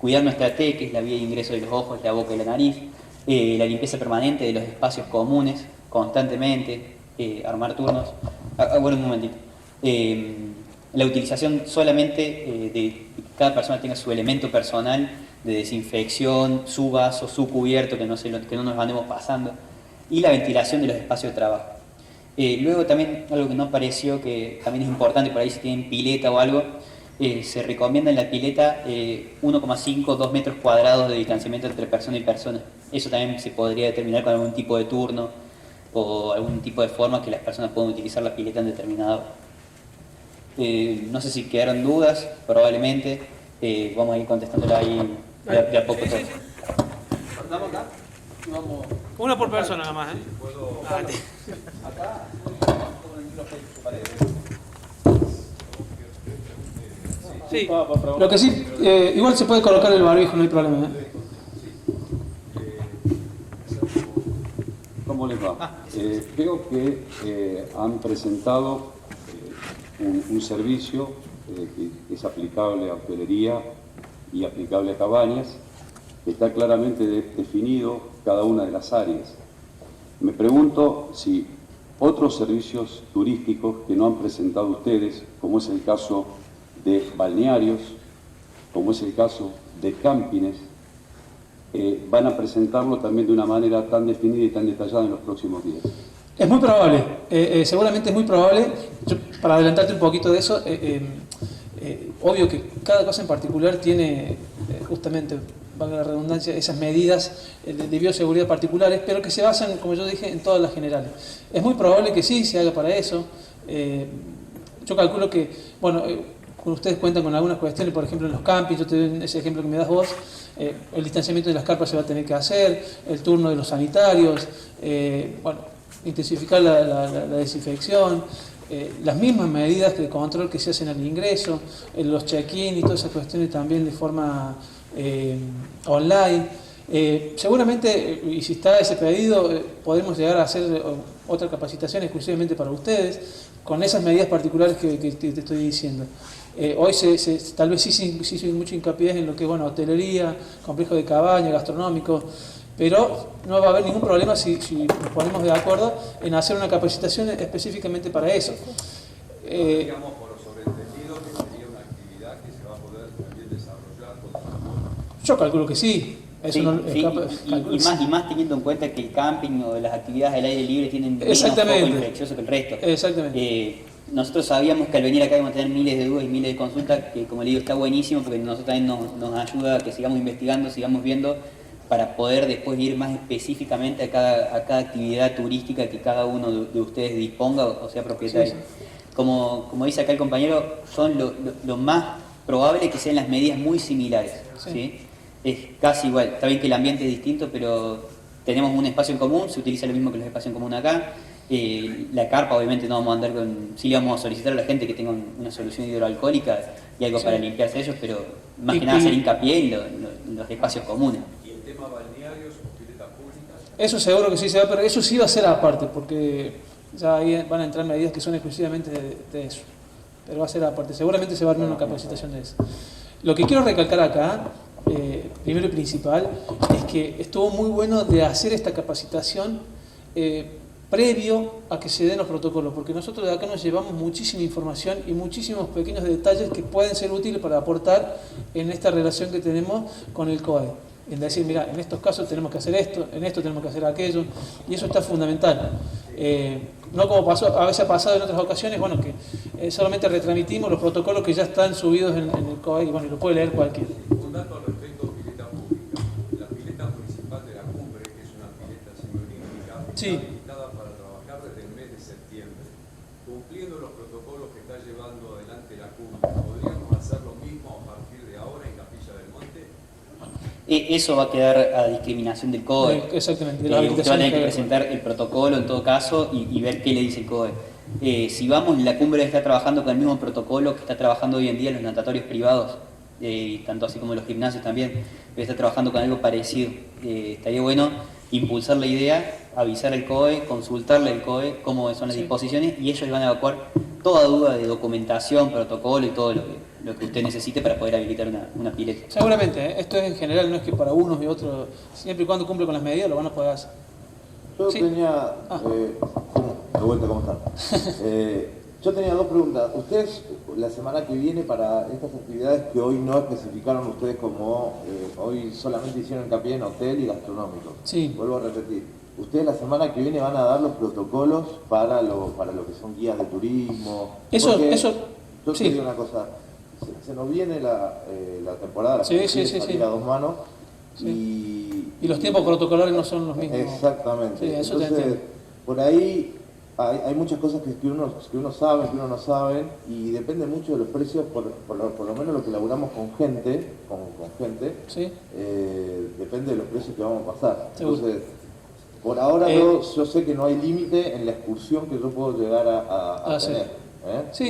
J: Cuidar nuestra T, que es la vía de ingreso de los ojos, la boca y la nariz. La limpieza permanente de los espacios comunes, constantemente, armar turnos. Bueno, un momentito. La utilización solamente de que cada persona tenga su elemento personal de desinfección, su vaso, su cubierto, que no nos andemos pasando, y la ventilación de los espacios de trabajo. Luego también algo que nos pareció que también es importante, por ahí si tienen pileta o algo, se recomienda en la pileta 1,5 o 2 metros cuadrados de distanciamiento entre persona y persona. Eso también se podría determinar con algún tipo de turno o algún tipo de forma que las personas puedan utilizar la pileta en determinado. No sé si quedaron dudas, probablemente. Vamos a ir contestándola ahí de a poco todo.
E: ¿Damos acá? Vamos. Una por persona nada más,
J: Acá.
E: Sí, lo que sí, igual se puede colocar el barbijo, no hay problema.
R: ¿cómo les va? Veo que han presentado un servicio que es aplicable a hotelería y aplicable a cabañas, que está claramente definido cada una de las áreas. Me pregunto si otros servicios turísticos que no han presentado ustedes, como es el caso de balnearios, como es el caso de campings, van a presentarlo también de una manera tan definida y tan detallada en los próximos días.
E: Es muy probable, seguramente es muy probable. Yo, para adelantarte un poquito de eso, obvio que cada cosa en particular tiene justamente, valga la redundancia, esas medidas de bioseguridad particulares, pero que se basan, como yo dije, en todas las generales. Es muy probable que sí se haga para eso. Yo calculo que, bueno, ustedes cuentan con algunas cuestiones, por ejemplo en los campings, yo te doy ese ejemplo que me das vos, el distanciamiento de las carpas se va a tener que hacer, el turno de los sanitarios, bueno, intensificar la desinfección, las mismas medidas de control que se hacen al ingreso, los check-in y todas esas cuestiones también de forma online. Seguramente, y si está ese pedido, podemos llegar a hacer otra capacitación exclusivamente para ustedes, con esas medidas particulares que te estoy diciendo. Hoy tal vez sí hizo mucho hincapié en lo que es, bueno, hotelería, complejo de cabaña, gastronómico, pero no va a haber ningún problema si nos ponemos de acuerdo en hacer una capacitación específicamente para eso.
R: Digamos por sobreentendido que sería una actividad que se va a poder también desarrollar con...
E: Yo calculo que sí. Eso
J: Sí,
E: no,
J: sí, y más teniendo en cuenta que el camping o las actividades al aire libre tienen menos foco infeccioso que el resto.
E: Exactamente.
J: Nosotros sabíamos que al venir acá íbamos a tener miles de dudas y miles de consultas, que como le digo está buenísimo porque nosotros también nos ayuda a que sigamos investigando, sigamos viendo, para poder después ir más específicamente a cada actividad turística que cada uno de ustedes disponga o sea propietario. Sí, sí. Como dice acá el compañero, son lo más probable que sean las medidas muy similares. Sí. ¿Sí? Es casi igual, está bien que el ambiente es distinto, pero tenemos un espacio en común, se utiliza lo mismo que los espacios en común acá. La carpa obviamente no vamos a andar con, sí le vamos a solicitar a la gente que tenga una solución hidroalcohólica y algo para limpiarse ellos, pero más que nada hacer hincapié en los espacios comunes.
R: ¿Y el tema balnearios o piletas públicas?
E: Eso seguro que sí se va, pero eso sí va a ser aparte, porque ya ahí van a entrar medidas que son exclusivamente de eso, pero va a ser aparte, seguramente se va a armar una capacitación de eso. Lo que quiero recalcar acá, primero y principal, es que estuvo muy bueno de hacer esta capacitación previo a que se den los protocolos, porque nosotros de acá nos llevamos muchísima información y muchísimos pequeños detalles que pueden ser útiles para aportar en esta relación que tenemos con el COE. En decir, mira, en estos casos tenemos que hacer esto, en esto tenemos que hacer aquello, y eso está fundamental. No como a veces ha pasado en otras ocasiones, bueno, que solamente retransmitimos los protocolos que ya están subidos en el COE, y bueno, y lo puede leer cualquiera.
R: Un dato al respecto de pileta pública. La pileta municipal de la Cumbre, que es una pileta semiolímpica, está habilitada para trabajar desde el mes de septiembre. Cumpliendo los protocolos que está llevando adelante la Cumbre, ¿podríamos hacer lo mismo a partir de ahora en Capilla del Monte?
J: Eso va a quedar a discriminación del COE.
E: Exactamente.
J: Usted va a tener que presentar el protocolo en todo caso y ver qué le dice el COE. Si vamos, la Cumbre está trabajando con el mismo protocolo que está trabajando hoy en día los natatorios privados, tanto así como los gimnasios también, pero está trabajando con algo parecido. Estaría bueno impulsar la idea, avisar al COE, consultarle al COE cómo son las disposiciones y ellos van a evacuar toda duda de documentación, protocolo y todo lo que usted necesite para poder habilitar una pileta.
E: Seguramente, esto es en general, no es que para unos y otros, siempre y cuando cumple con las medidas lo van a poder hacer.
M: Yo tenía... de vuelta, ¿cómo están? Yo tenía dos preguntas. Ustedes, la semana que viene, para estas actividades que hoy no especificaron ustedes como... hoy solamente hicieron hincapié en hotel y gastronómico.
E: Sí.
M: Vuelvo a repetir. Ustedes la semana que viene van a dar los protocolos para lo que son guías de turismo.
E: Yo
M: te digo una cosa. Se nos viene la temporada, salir a dos manos.
E: Sí. Y los tiempos protocolarios no son los mismos.
M: Exactamente.
E: Sí, eso
M: entonces, por ahí hay muchas cosas que uno sabe, que uno no sabe, y depende mucho de los precios, por lo menos lo que elaboramos con gente, depende de los precios que vamos a pasar. Entonces, por ahora yo sé que no hay límite en la excursión que yo puedo llegar a tener.
E: Sí.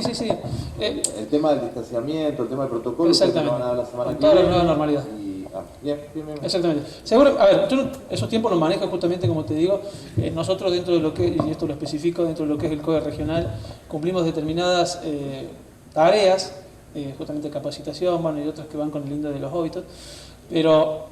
M: El tema del distanciamiento, el tema del protocolo,
E: exactamente.
M: Van a dar la semana
E: con toda la nueva normalidad.
M: Y está. Bien.
E: Exactamente. Seguro, a ver, yo esos tiempos los manejo justamente, como te digo, nosotros dentro de lo que, y esto lo especifico, dentro de lo que es el COE regional, cumplimos determinadas tareas, justamente capacitación, bueno, y otras que van con el INDE de los óbitos, pero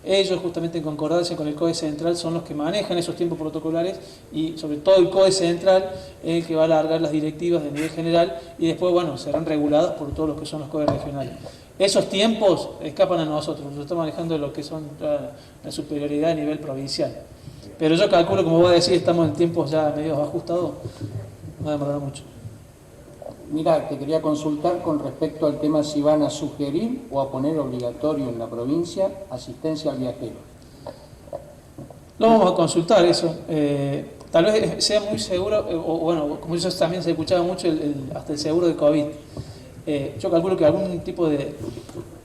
E: ellos justamente en concordancia con el COE central son los que manejan esos tiempos protocolares y sobre todo el COE central es el que va a alargar las directivas de nivel general y después, bueno, serán regulados por todos los que son los COE regionales. Esos tiempos escapan a nosotros estamos manejando lo que son la superioridad a nivel provincial. Pero yo calculo, como vos decís, estamos en tiempos ya medio ajustados, no demorará mucho.
S: Mira, te quería consultar con respecto al tema si van a sugerir o a poner obligatorio en la provincia asistencia al viajero.
E: Lo vamos a consultar eso. Tal vez sea muy seguro, o bueno, como eso también se escuchaba mucho, hasta el seguro de COVID. Yo calculo que algún tipo de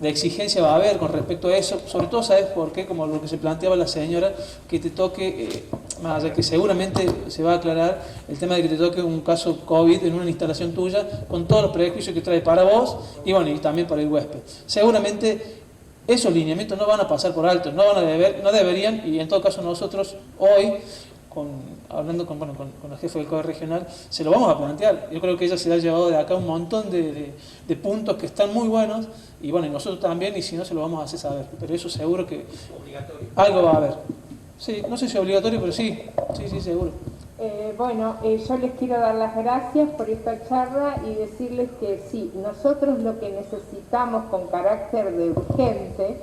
E: exigencia va a haber con respecto a eso, sobre todo, ¿sabes por qué? Como lo que se planteaba la señora, que te toque, más allá que seguramente se va a aclarar el tema de que te toque un caso COVID en una instalación tuya, con todos los prejuicios que trae para vos y bueno, y también para el huésped. Seguramente esos lineamientos no van a pasar por alto, no deberían, y en todo caso nosotros hoy, hablando con el jefe del COE regional, se lo vamos a plantear. Yo creo que ella se ha llevado de acá un montón de puntos que están muy buenos, y bueno, y nosotros también, y si no se lo vamos a hacer saber, pero eso seguro que algo va a haber. Sí, no sé si es obligatorio, pero sí, seguro.
Q: Yo les quiero dar las gracias por esta charla y decirles que sí, nosotros lo que necesitamos con carácter de urgente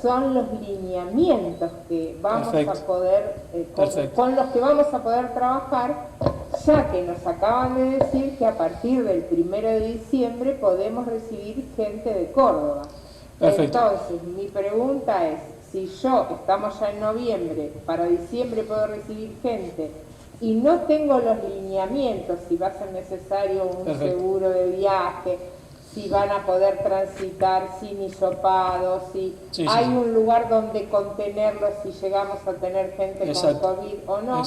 Q: son los lineamientos que vamos a poder, con los que vamos a poder trabajar, ya que nos acaban de decir que a partir del 1 de diciembre podemos recibir gente de Córdoba.
E: Perfecto.
Q: Entonces, mi pregunta es, si estamos ya en noviembre, para diciembre puedo recibir gente y no tengo los lineamientos, si va a ser necesario un seguro de viaje, si van a poder transitar sin hisopado, si hay un lugar donde contenerlos si llegamos a tener gente con COVID o no.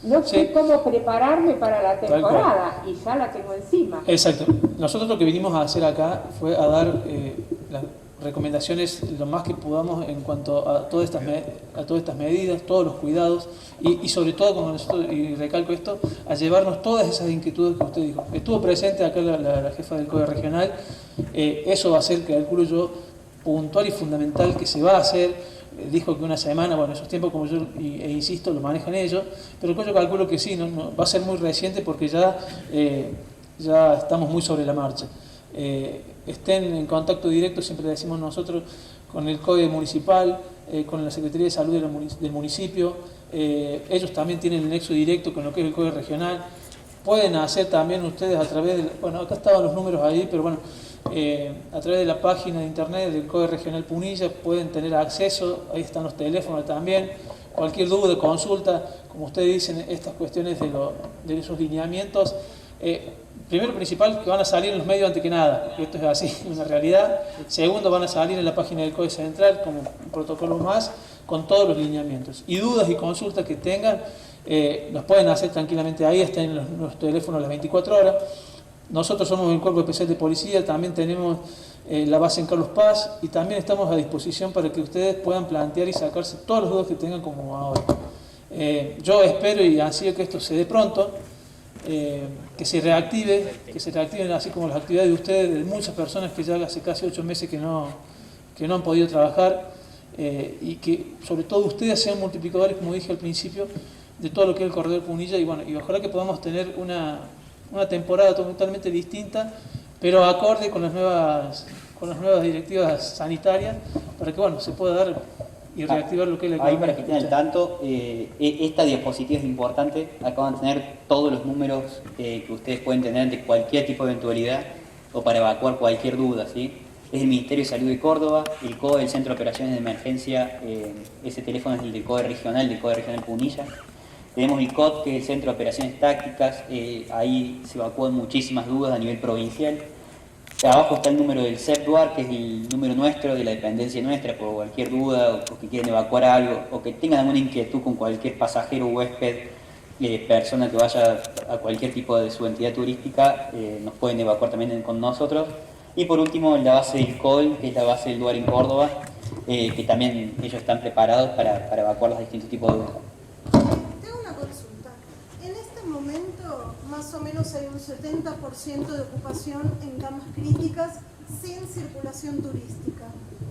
Q: No sé cómo prepararme para la temporada y ya la tengo encima.
E: Exacto. Nosotros lo que vinimos a hacer acá fue a dar las recomendaciones lo más que podamos en cuanto a todas estas medidas, todos los cuidados y sobre todo, como nosotros, y recalco esto, a llevarnos todas esas inquietudes que usted dijo. Estuvo presente acá la jefa del COE regional, eso va a ser, calculo yo, puntual y fundamental que se va a hacer. Dijo que una semana, bueno, esos tiempos, como yo insisto, lo manejan ellos, pero yo calculo que sí, no va a ser muy reciente porque ya estamos muy sobre la marcha. Estén en contacto directo, siempre le decimos nosotros, con el COE municipal, con la Secretaría de Salud del municipio. Ellos también tienen el nexo directo con lo que es el COE regional. Pueden hacer también ustedes a través de, acá estaban los números ahí, pero bueno, a través de la página de internet del COE regional Punilla pueden tener acceso, ahí están los teléfonos también. Cualquier duda, consulta, como ustedes dicen, estas cuestiones de esos lineamientos. Primero, principal, que van a salir en los medios antes que nada, esto es así, una realidad. Segundo, van a salir en la página del COE central como un protocolo más, con todos los lineamientos. Y dudas y consultas que tengan, los pueden hacer tranquilamente ahí, están en los teléfonos las 24 horas. Nosotros somos el Cuerpo Especial de Policía, también tenemos la base en Carlos Paz y también estamos a disposición para que ustedes puedan plantear y sacarse todas las dudas que tengan como ahora. Yo espero y ansío que esto se dé pronto. Que se reactiven así como las actividades de ustedes, de muchas personas que ya hace casi 8 meses que no han podido trabajar y que sobre todo ustedes sean multiplicadores, como dije al principio, de todo lo que es el corredor Punilla y ojalá que podamos tener una temporada totalmente distinta, pero acorde con las nuevas directivas sanitarias para que se pueda dar y reactivar lo que es la economía.
J: Ahí para que estén al tanto, esta diapositiva es importante, acá van a tener todos los números que ustedes pueden tener ante cualquier tipo de eventualidad o para evacuar cualquier duda, ¿sí? Es el Ministerio de Salud de Córdoba, el COE, el Centro de Operaciones de Emergencia, ese teléfono es el del COE regional Punilla. Tenemos el COT, que es el Centro de Operaciones Tácticas, ahí se evacúan muchísimas dudas a nivel provincial. Abajo está el número del CEPDUAR, que es el número nuestro, de la dependencia nuestra, por cualquier duda o que quieren evacuar algo o que tengan alguna inquietud con cualquier pasajero, huésped, persona que vaya a cualquier tipo de su entidad turística, nos pueden evacuar también con nosotros. Y por último, la base del COL, que es la base del DUAR en Córdoba, que también ellos están preparados para evacuar los distintos tipos de...
N: Tengo una consulta. En este momento, más o menos hay un 70% de ocupación en camas críticas sin circulación turística.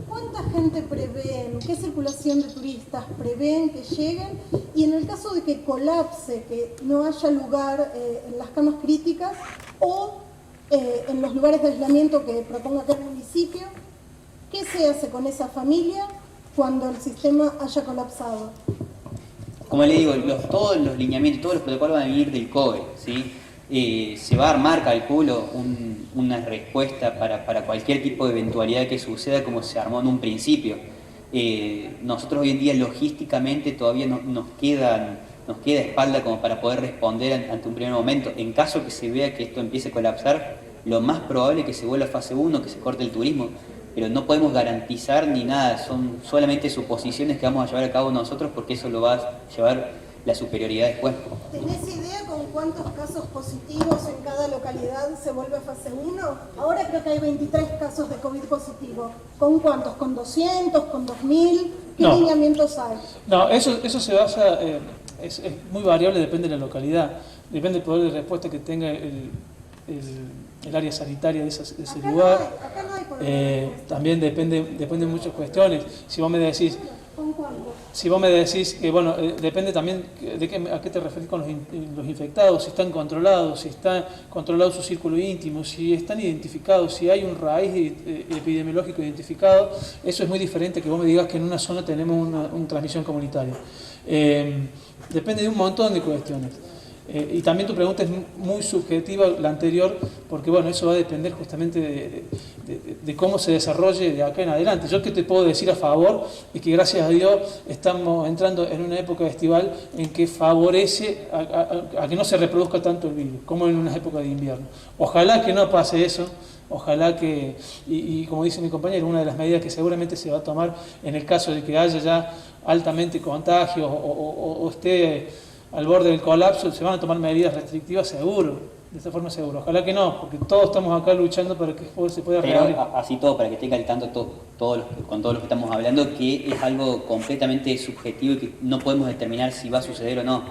N: ¿Cuánta gente prevén, qué circulación de turistas prevén que lleguen? Y en el caso de que colapse, que no haya lugar en las camas críticas o en los lugares de aislamiento que proponga cada municipio, ¿qué se hace con esa familia cuando el sistema haya colapsado?
J: Como le digo, todos los lineamientos, todos los protocolos van a venir del COE, ¿sí? Se va a armar, calculo, una respuesta para cualquier tipo de eventualidad que suceda como se armó en un principio. Nosotros hoy en día logísticamente todavía nos queda espalda como para poder responder ante un primer momento. En caso que se vea que esto empiece a colapsar, lo más probable es que se vuelva a fase 1, que se corte el turismo, pero no podemos garantizar ni nada, son solamente suposiciones que vamos a llevar a cabo nosotros porque eso lo va a llevar la superioridad después.
N: ¿Tenés idea con cuántos casos positivos en cada localidad se vuelve a fase 1? Ahora creo que hay 23 casos de COVID positivo. ¿Con cuántos? ¿Con 200? ¿Con 2000? ¿Qué lineamientos hay?
E: No, eso se basa, es muy variable, depende de la localidad, depende del poder de respuesta que tenga el área sanitaria de ese lugar.
N: Acá no hay poder de respuesta.
E: También depende de muchas cuestiones. Si vos me decís...
N: ¿Con cuántos?
E: Si vos me decís que, bueno, depende también a qué te referís con los infectados, si están controlados, si está controlado su círculo íntimo, si están identificados, si hay un raíz epidemiológico identificado. Eso es muy diferente que vos me digas que en una zona tenemos una transmisión comunitaria. Depende de un montón de cuestiones. Y también tu pregunta es muy subjetiva, la anterior, porque bueno, eso va a depender justamente de cómo se desarrolle de acá en adelante. Yo que te puedo decir a favor es que gracias a Dios estamos entrando en una época estival en que favorece a que no se reproduzca tanto el virus, como en una época de invierno. Ojalá que no pase eso, ojalá que, y como dice mi compañero, una de las medidas que seguramente se va a tomar en el caso de que haya ya altamente contagios o esté al borde del colapso, se van a tomar medidas restrictivas seguro, de esta forma seguro. Ojalá que no, porque todos estamos acá luchando para que se pueda reabrir.
J: Así todo, para que tenga al tanto con todos los que estamos hablando, que es algo completamente subjetivo y que no podemos determinar si va a suceder o no.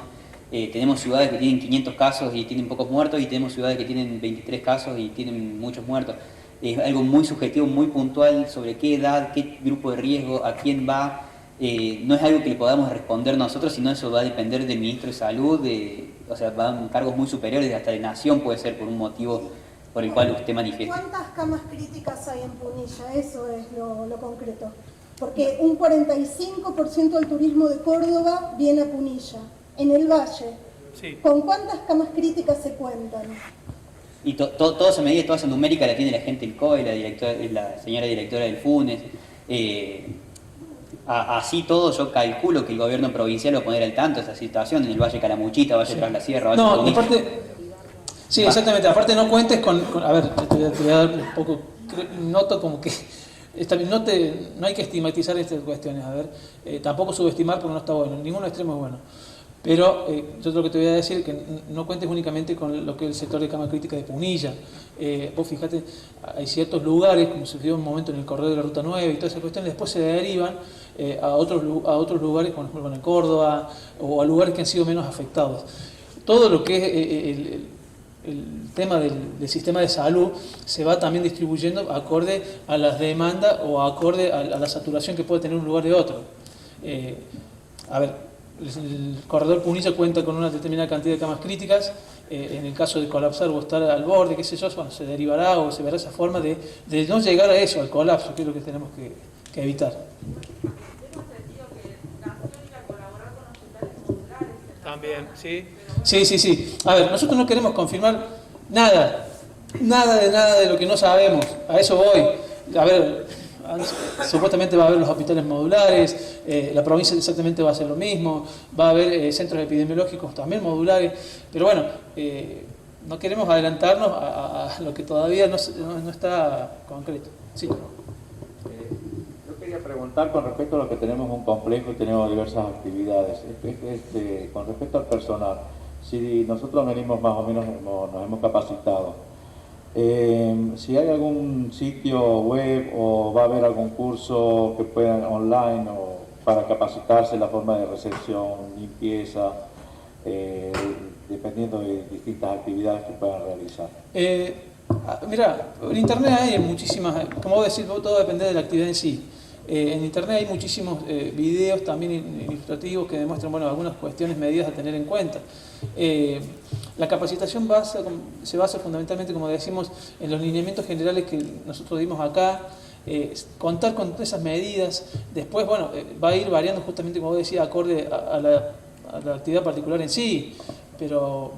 J: Tenemos ciudades que tienen 500 casos y tienen pocos muertos, y tenemos ciudades que tienen 23 casos y tienen muchos muertos. Es algo muy subjetivo, muy puntual sobre qué edad, qué grupo de riesgo, a quién va. No es algo que le podamos responder nosotros, sino eso va a depender del ministro de Salud, o sea, van cargos muy superiores, hasta de nación puede ser por un motivo por el cual usted manifiesta.
N: ¿Cuántas camas críticas hay en Punilla? Eso es lo concreto. Porque un 45% del turismo de Córdoba viene a Punilla, en el Valle.
E: Sí. ¿Con
N: cuántas camas críticas se cuentan?
J: Y toda esa medida, toda esa numérica la tiene la gente del COE, la señora directora del FUNES. Así todo, yo calculo que el gobierno provincial va a poner al tanto esa situación en el Valle Calamuchita, Valle Tras la Sierra, Valle Punilla.
E: Aparte, sí, exactamente. Aparte no cuentes con a ver, te voy a dar un poco, noto como que no hay que estigmatizar estas cuestiones, a ver, tampoco subestimar porque no está bueno, ningún extremo es bueno. Pero yo lo que te voy a decir es que no cuentes únicamente con lo que es el sector de cama crítica de Punilla. Vos fíjate, hay ciertos lugares, como se dio un momento en el corredor de la Ruta 9 y todas esas cuestiones, después se derivan a otros lugares, como por ejemplo en Córdoba, o a lugares que han sido menos afectados. Todo lo que es el tema del sistema de salud se va también distribuyendo acorde a las demandas o acorde a la saturación que puede tener un lugar de otro. A ver, el corredor Punilla cuenta con una determinada cantidad de camas críticas. En el caso de colapsar o estar al borde, qué sé yo, bueno, se derivará o se verá esa forma de no llegar a eso, al colapso, que es lo que tenemos que evitar. También, sí. Sí. A ver, nosotros no queremos confirmar nada de lo que no sabemos. A eso voy. A ver, supuestamente va a haber los hospitales modulares, la provincia exactamente va a hacer lo mismo, va a haber centros epidemiológicos también modulares, pero bueno, no queremos adelantarnos a lo que todavía no está concreto. Sí.
M: Yo quería preguntar con respecto a lo que tenemos un complejo y tenemos diversas actividades. Con respecto al personal, si nosotros venimos más o menos, nos hemos capacitado, Si hay algún sitio web o va a haber algún curso que puedan online o para capacitarse la forma de recepción, limpieza, dependiendo de distintas actividades que puedan realizar.
E: Mira, en internet hay muchísimas, como vos decís, todo depende de la actividad en sí. En internet hay muchísimos videos también ilustrativos que demuestran, bueno, algunas cuestiones, medidas a tener en cuenta. La capacitación se basa fundamentalmente, como decimos, en los lineamientos generales que nosotros dimos acá, contar con esas medidas. Después, bueno, va a ir variando justamente, como vos decías, acorde a la actividad particular en sí, pero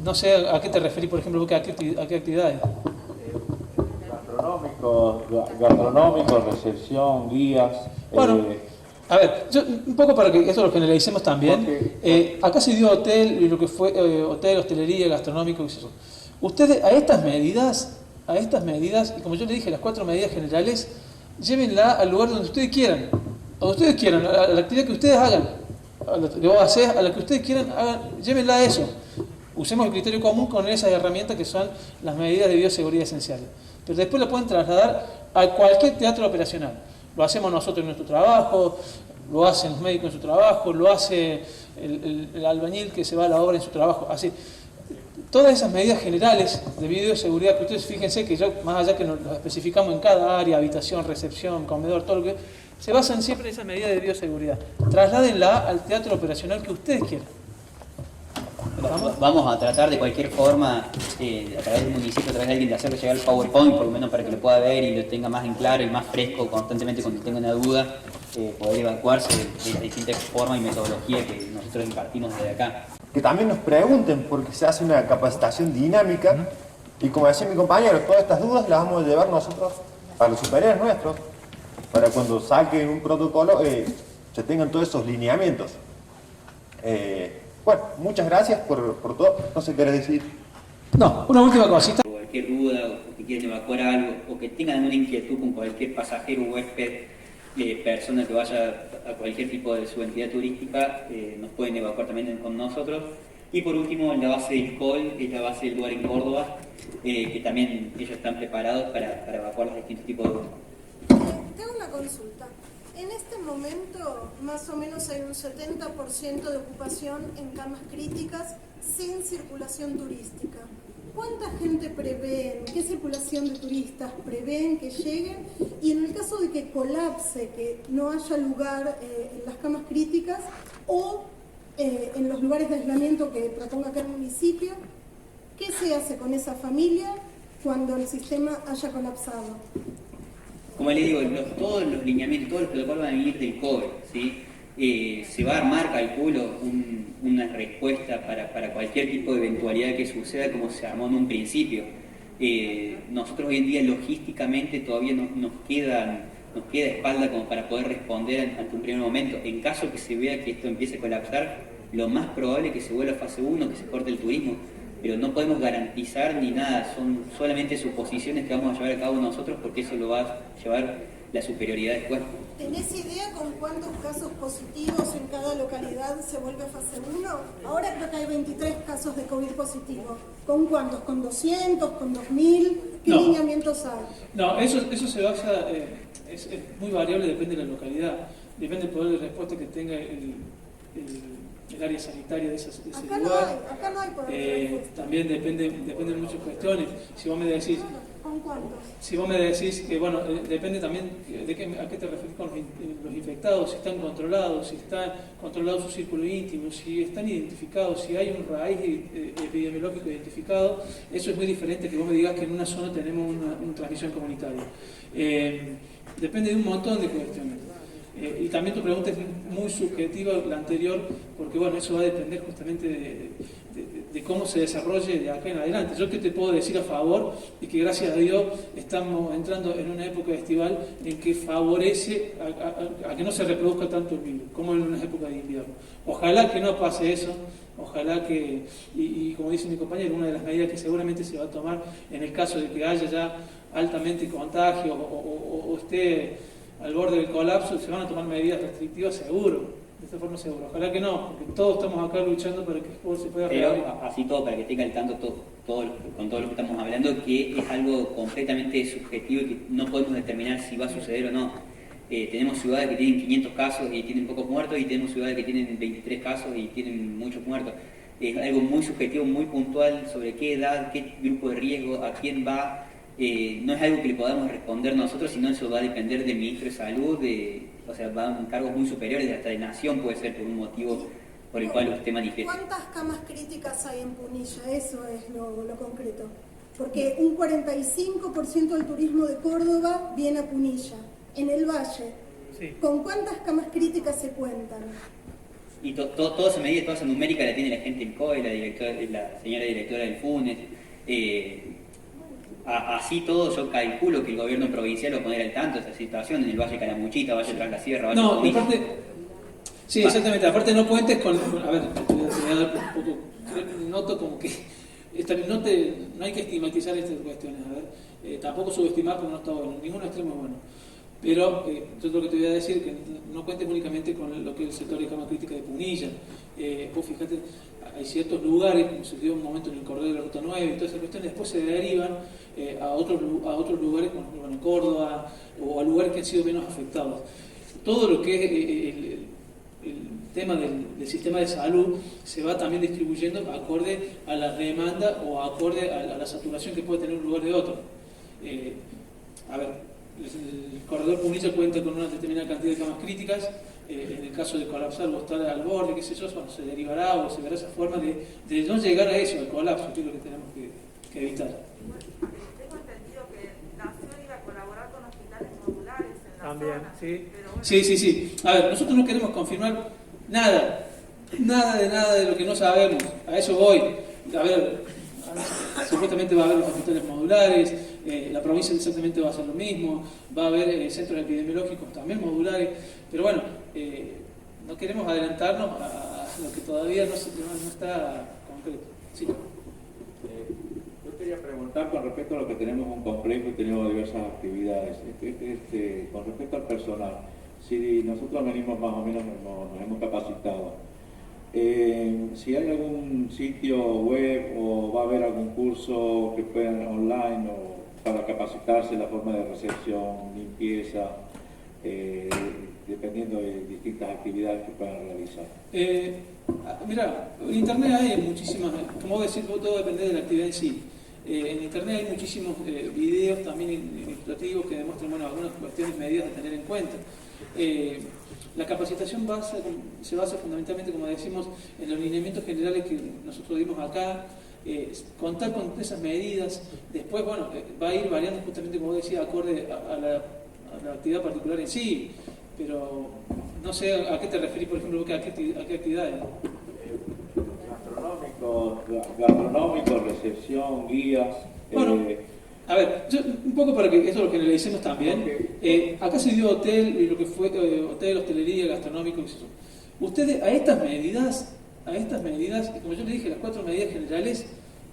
E: no sé a qué te referís, por ejemplo, a qué actividades.
M: Gastronómico, recepción, guías.
E: Bueno, a ver, un poco para que esto lo generalicemos también. Acá se dio hotel y lo que fue hotel, hostelería, gastronómico, eso. Ustedes a estas medidas, y como yo le dije, las 4 medidas generales, llévenla al lugar donde ustedes quieran. A la actividad que ustedes hagan, a la que vos hacés, a la que ustedes quieran, llévenla a eso. Usemos el criterio común con esas herramientas que son las medidas de bioseguridad esenciales. Pero después lo pueden trasladar a cualquier teatro operacional. Lo hacemos nosotros en nuestro trabajo, lo hacen los médicos en su trabajo, lo hace el albañil que se va a la obra en su trabajo. Así, todas esas medidas generales de bioseguridad que ustedes fíjense que yo, más allá que nos especificamos en cada área, habitación, recepción, comedor, todo lo que se basan siempre en esas medidas de bioseguridad. Trasládenla al teatro operacional que ustedes quieran.
J: Vamos a tratar de cualquier forma, a través del municipio, a través de alguien, de hacerle llegar el PowerPoint, por lo menos para que lo pueda ver y lo tenga más en claro y más fresco constantemente cuando tenga una duda, poder evacuarse de las distintas formas y metodologías que nosotros impartimos desde acá.
G: Que también nos pregunten, porque se hace una capacitación dinámica y como decía mi compañero, todas estas dudas las vamos a llevar nosotros a los superiores nuestros, para cuando saquen un protocolo se tengan todos esos lineamientos. Bueno, muchas gracias por todo. No sé qué querés decir.
E: No, una última cosita.
J: Cualquier duda, o que quieran evacuar algo, o que tengan una inquietud con cualquier pasajero, huésped, persona que vaya a cualquier tipo de su entidad turística, nos pueden evacuar también con nosotros. Y por último, en la base del COL, que es la base del lugar en Córdoba, que también ellos están preparados para evacuar los distintos tipos de dudas.
N: Tengo una consulta. En este momento, más o menos hay un 70% de ocupación en camas críticas sin circulación turística. ¿Cuánta gente prevén? ¿Qué circulación de turistas prevén que lleguen? Y en el caso de que colapse, que no haya lugar en las camas críticas o en los lugares de aislamiento que proponga cada municipio, ¿qué se hace con esa familia cuando el sistema haya colapsado?
J: Como les digo, todos los lineamientos, todos los protocolos van a venir del COE, ¿sí? Se va a armar, calculo, una respuesta para cualquier tipo de eventualidad que suceda como se armó en un principio. Nosotros hoy en día logísticamente todavía nos queda espalda como para poder responder ante un primer momento. En caso que se vea que esto empiece a colapsar, lo más probable es que se vuelva a fase 1, que se corte el turismo. Pero no podemos garantizar ni nada, son solamente suposiciones que vamos a llevar a cabo nosotros porque eso lo va a llevar la superioridad después.
N: ¿Tenés idea con cuántos casos positivos en cada localidad se vuelve a fase 1? Ahora creo que hay 23 casos de COVID positivo. ¿Con cuántos? ¿Con 200? ¿Con 2000? ¿Qué lineamientos hay?
E: No, eso se basa, es muy variable, depende de la localidad, depende del poder de respuesta que tenga el área sanitaria de ese lugar.
N: Acá no hay poder de respuesta.
E: También depende de muchas cuestiones. Si vos me decís,
N: ¿con cuántos?
E: Si vos me decís que, bueno, depende también a qué te referís con los infectados, si están controlados, si está controlado su círculo íntimo, si están identificados, si hay un raíz epidemiológico identificado. Eso es muy diferente que vos me digas que en una zona tenemos una transmisión comunitaria. Depende de un montón de cuestiones. Y también tu pregunta es muy subjetiva, la anterior, porque bueno, eso va a depender justamente de cómo se desarrolle de acá en adelante. Yo que te puedo decir a favor y que gracias a Dios estamos entrando en una época estival en que favorece a que no se reproduzca tanto el virus, como en una época de invierno. Ojalá que no pase eso, ojalá que, y como dice mi compañero, una de las medidas que seguramente se va a tomar en el caso de que haya ya altamente contagio o esté al borde del colapso, se van a tomar medidas restrictivas seguro, de esta forma segura. Ojalá que no, porque todos estamos acá luchando para que el fútbol se pueda
J: Pero
E: reabrir.
J: así todo, para que tenga al tanto con todo lo que estamos hablando, que es algo completamente subjetivo y que no podemos determinar si va a suceder o no. Tenemos ciudades que tienen 500 casos y tienen pocos muertos, y tenemos ciudades que tienen 23 casos y tienen muchos muertos. Es algo muy subjetivo, muy puntual sobre qué edad, qué grupo de riesgo, a quién va. No es algo que le podamos responder nosotros, sino eso va a depender del ministro de Salud, o sea, van cargos muy superiores, hasta de nación puede ser por un motivo por el cual usted manifiesta.
N: ¿Cuántas camas críticas hay en Punilla? Eso es lo concreto. Porque un 45% del turismo de Córdoba viene a Punilla, en el Valle.
E: Sí.
N: ¿Con cuántas camas críticas se cuentan?
J: Y toda esa medida, toda esa numérica la tiene la gente del COE, la señora directora del FUNES. Así todo, yo calculo que el gobierno provincial va a poner al tanto de esa situación en el Valle Calamuchita, Valle Tras la Sierra, Valle
E: No,
J: Punilla.
E: aparte, sí, exactamente, aparte no cuentes con, a ver, te voy a dar un poco, noto como que no hay que estigmatizar estas cuestiones, a ver, tampoco subestimar porque no está bueno, ningún extremo es bueno. Pero yo lo que te voy a decir que no cuentes únicamente con lo que es el sector de cama crítica de Punilla. Vos fíjate, hay ciertos lugares, como se dio un momento en el corredor de la Ruta 9 y todas esas cuestiones, después se derivan a otros lugares, como en Córdoba, o a lugares que han sido menos afectados. Todo lo que es el tema del sistema de salud se va también distribuyendo acorde a la demanda o acorde a la saturación que puede tener un lugar de otro. A ver, el corredor Punilla cuenta con una determinada cantidad de camas críticas. En el caso de colapsar o estar al borde, qué sé yo, bueno, se derivará o se verá esa forma de no llegar a eso, al colapso, que es lo que tenemos que evitar.
H: Tengo entendido que Nación iba a colaborar con hospitales modulares en la
E: También,
H: zona.
E: sí.
H: Pero bueno,
E: Sí. A ver, nosotros no queremos confirmar nada de lo que no sabemos. A eso voy. A ver, supuestamente va a haber los hospitales modulares, la provincia exactamente va a hacer lo mismo, va a haber centros epidemiológicos también modulares, pero bueno, no queremos adelantarnos a lo que todavía no está concreto. Sí.
T: Yo quería preguntar con respecto a lo que tenemos un complejo y tenemos diversas actividades, con respecto al personal, si nosotros venimos más o menos, nos hemos capacitado, si hay algún sitio web o va a haber algún curso que puedan online o para capacitarse la forma de recepción, limpieza, dependiendo de distintas actividades que puedan realizar.
E: Mira, en internet hay muchísimas, como decir, todo depende de la actividad en sí. En internet hay muchísimos videos también ilustrativos que demuestran algunas cuestiones medidas a tener en cuenta. La capacitación se basa fundamentalmente, como decimos, en los lineamientos generales que nosotros dimos acá, contar con esas medidas. Después, bueno, va a ir variando justamente, como decía, acorde a la actividad particular en sí, pero no sé a qué te referís, por ejemplo, a qué actividades.
T: Gastronómico, recepción, guías.
E: Bueno, a ver, un poco para que eso lo generalicemos también. Acá se dio hotel y lo que fue hotel, hostelería, gastronómico, etc. Ustedes a estas medidas, y como yo les dije, las 4 medidas generales,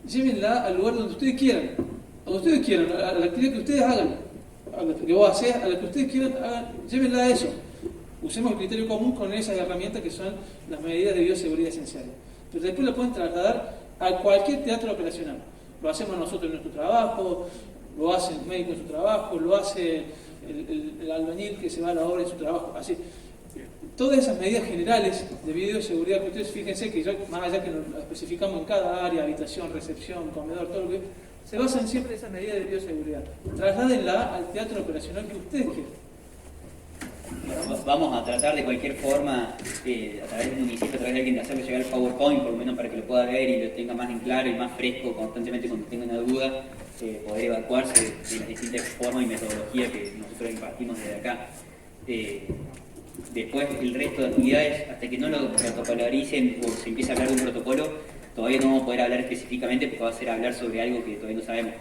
E: llévenla al lugar donde ustedes quieran, a la actividad que ustedes hagan, a la que vos haces, a la que ustedes quieran, llévenla a eso. Usemos el criterio común con esas herramientas que son las medidas de bioseguridad esenciales. Pero después lo pueden trasladar a cualquier teatro operacional. Lo hacemos nosotros en nuestro trabajo, lo hace el médico en su trabajo, lo hace el albañil que se va a la obra en su trabajo. Así, todas esas medidas generales de bioseguridad que ustedes fíjense que más allá que lo especificamos en cada área, habitación, recepción, comedor, todo lo que se basan siempre en esas medidas de bioseguridad. Trasládenla al teatro operacional que ustedes quieran.
J: Vamos a tratar de cualquier forma, a través del municipio, a través de alguien, de hacerle llegar el PowerPoint, por lo menos para que lo pueda ver y lo tenga más en claro y más fresco constantemente cuando tenga una duda, poder evacuarse de las distintas formas y metodologías que nosotros impartimos desde acá. Después, el resto de actividades, hasta que no lo protocolaricen o se empiece a hablar de un protocolo, todavía no vamos a poder hablar específicamente porque va a ser hablar sobre algo que todavía no sabemos.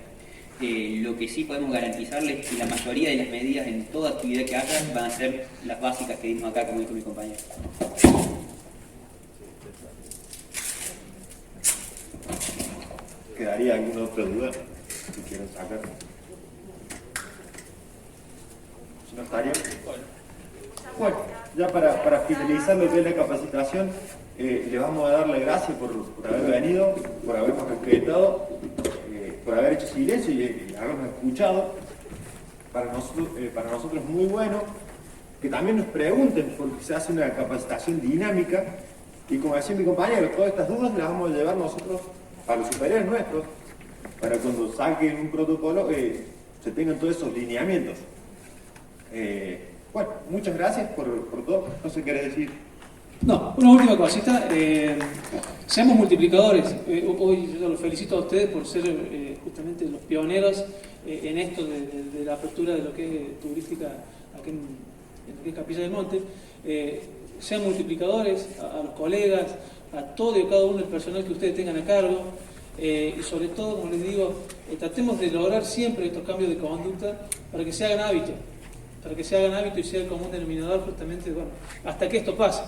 J: Lo que sí podemos garantizarles es que la mayoría de las medidas en toda actividad que hagan van a ser las básicas que dimos acá, como dijo mi compañero.
G: ¿Quedaría alguna otra duda que quieran sacar? Si no estaría.
E: Bueno.
G: ya para finalizar lo que es la capacitación, les vamos a dar las gracias por haber venido, por habernos respetado, por haber hecho silencio y habernos escuchado. Para nosotros es muy bueno que también nos pregunten, porque se hace una capacitación dinámica, y como decía mi compañero, todas estas dudas las vamos a llevar nosotros a los superiores nuestros, para cuando saquen un protocolo se tengan todos esos lineamientos. Bueno, muchas gracias por todo. No sé qué querés decir.
E: No, una última cosita. Seamos multiplicadores. Hoy yo los felicito a ustedes por ser justamente los pioneros en esto de la apertura de lo que es turística aquí en lo que es Capilla del Monte. Sean multiplicadores a los colegas, a todo y cada uno del personal que ustedes tengan a cargo. Y sobre todo, como les digo, tratemos de lograr siempre estos cambios de conducta para que se hagan hábitos. Para que se hagan hábitos y sea el común denominador justamente, bueno, hasta que esto pase.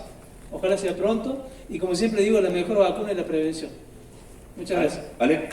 E: Ojalá sea pronto y como siempre digo, la mejor vacuna es la prevención. Muchas gracias.
G: ¿Vale?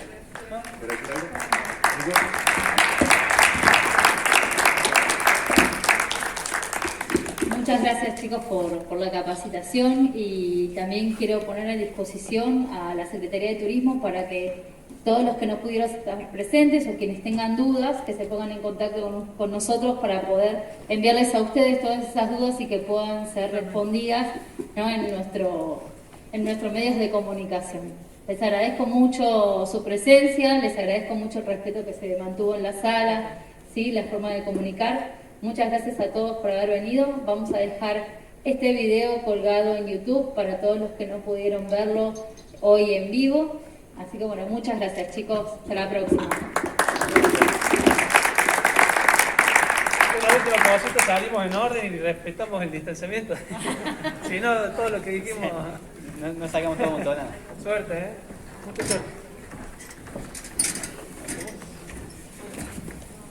B: Muchas gracias chicos por la capacitación y también quiero poner a disposición a la Secretaría de Turismo para que todos los que no pudieron estar presentes o quienes tengan dudas, que se pongan en contacto con nosotros para poder enviarles a ustedes todas esas dudas y que puedan ser respondidas, ¿no? en nuestros medios de comunicación. Les agradezco mucho su presencia, les agradezco mucho el respeto que se mantuvo en la sala, ¿sí? La forma de comunicar. Muchas gracias a todos por haber venido. Vamos a dejar este video colgado en YouTube para todos los que no pudieron verlo hoy en vivo. Así que bueno, muchas gracias chicos, hasta la próxima.
E: La última cosita, salimos en orden y respetamos el distanciamiento. Si no, todo lo que dijimos...
J: No sacamos todo un montón.
E: Suerte, Mucha suerte.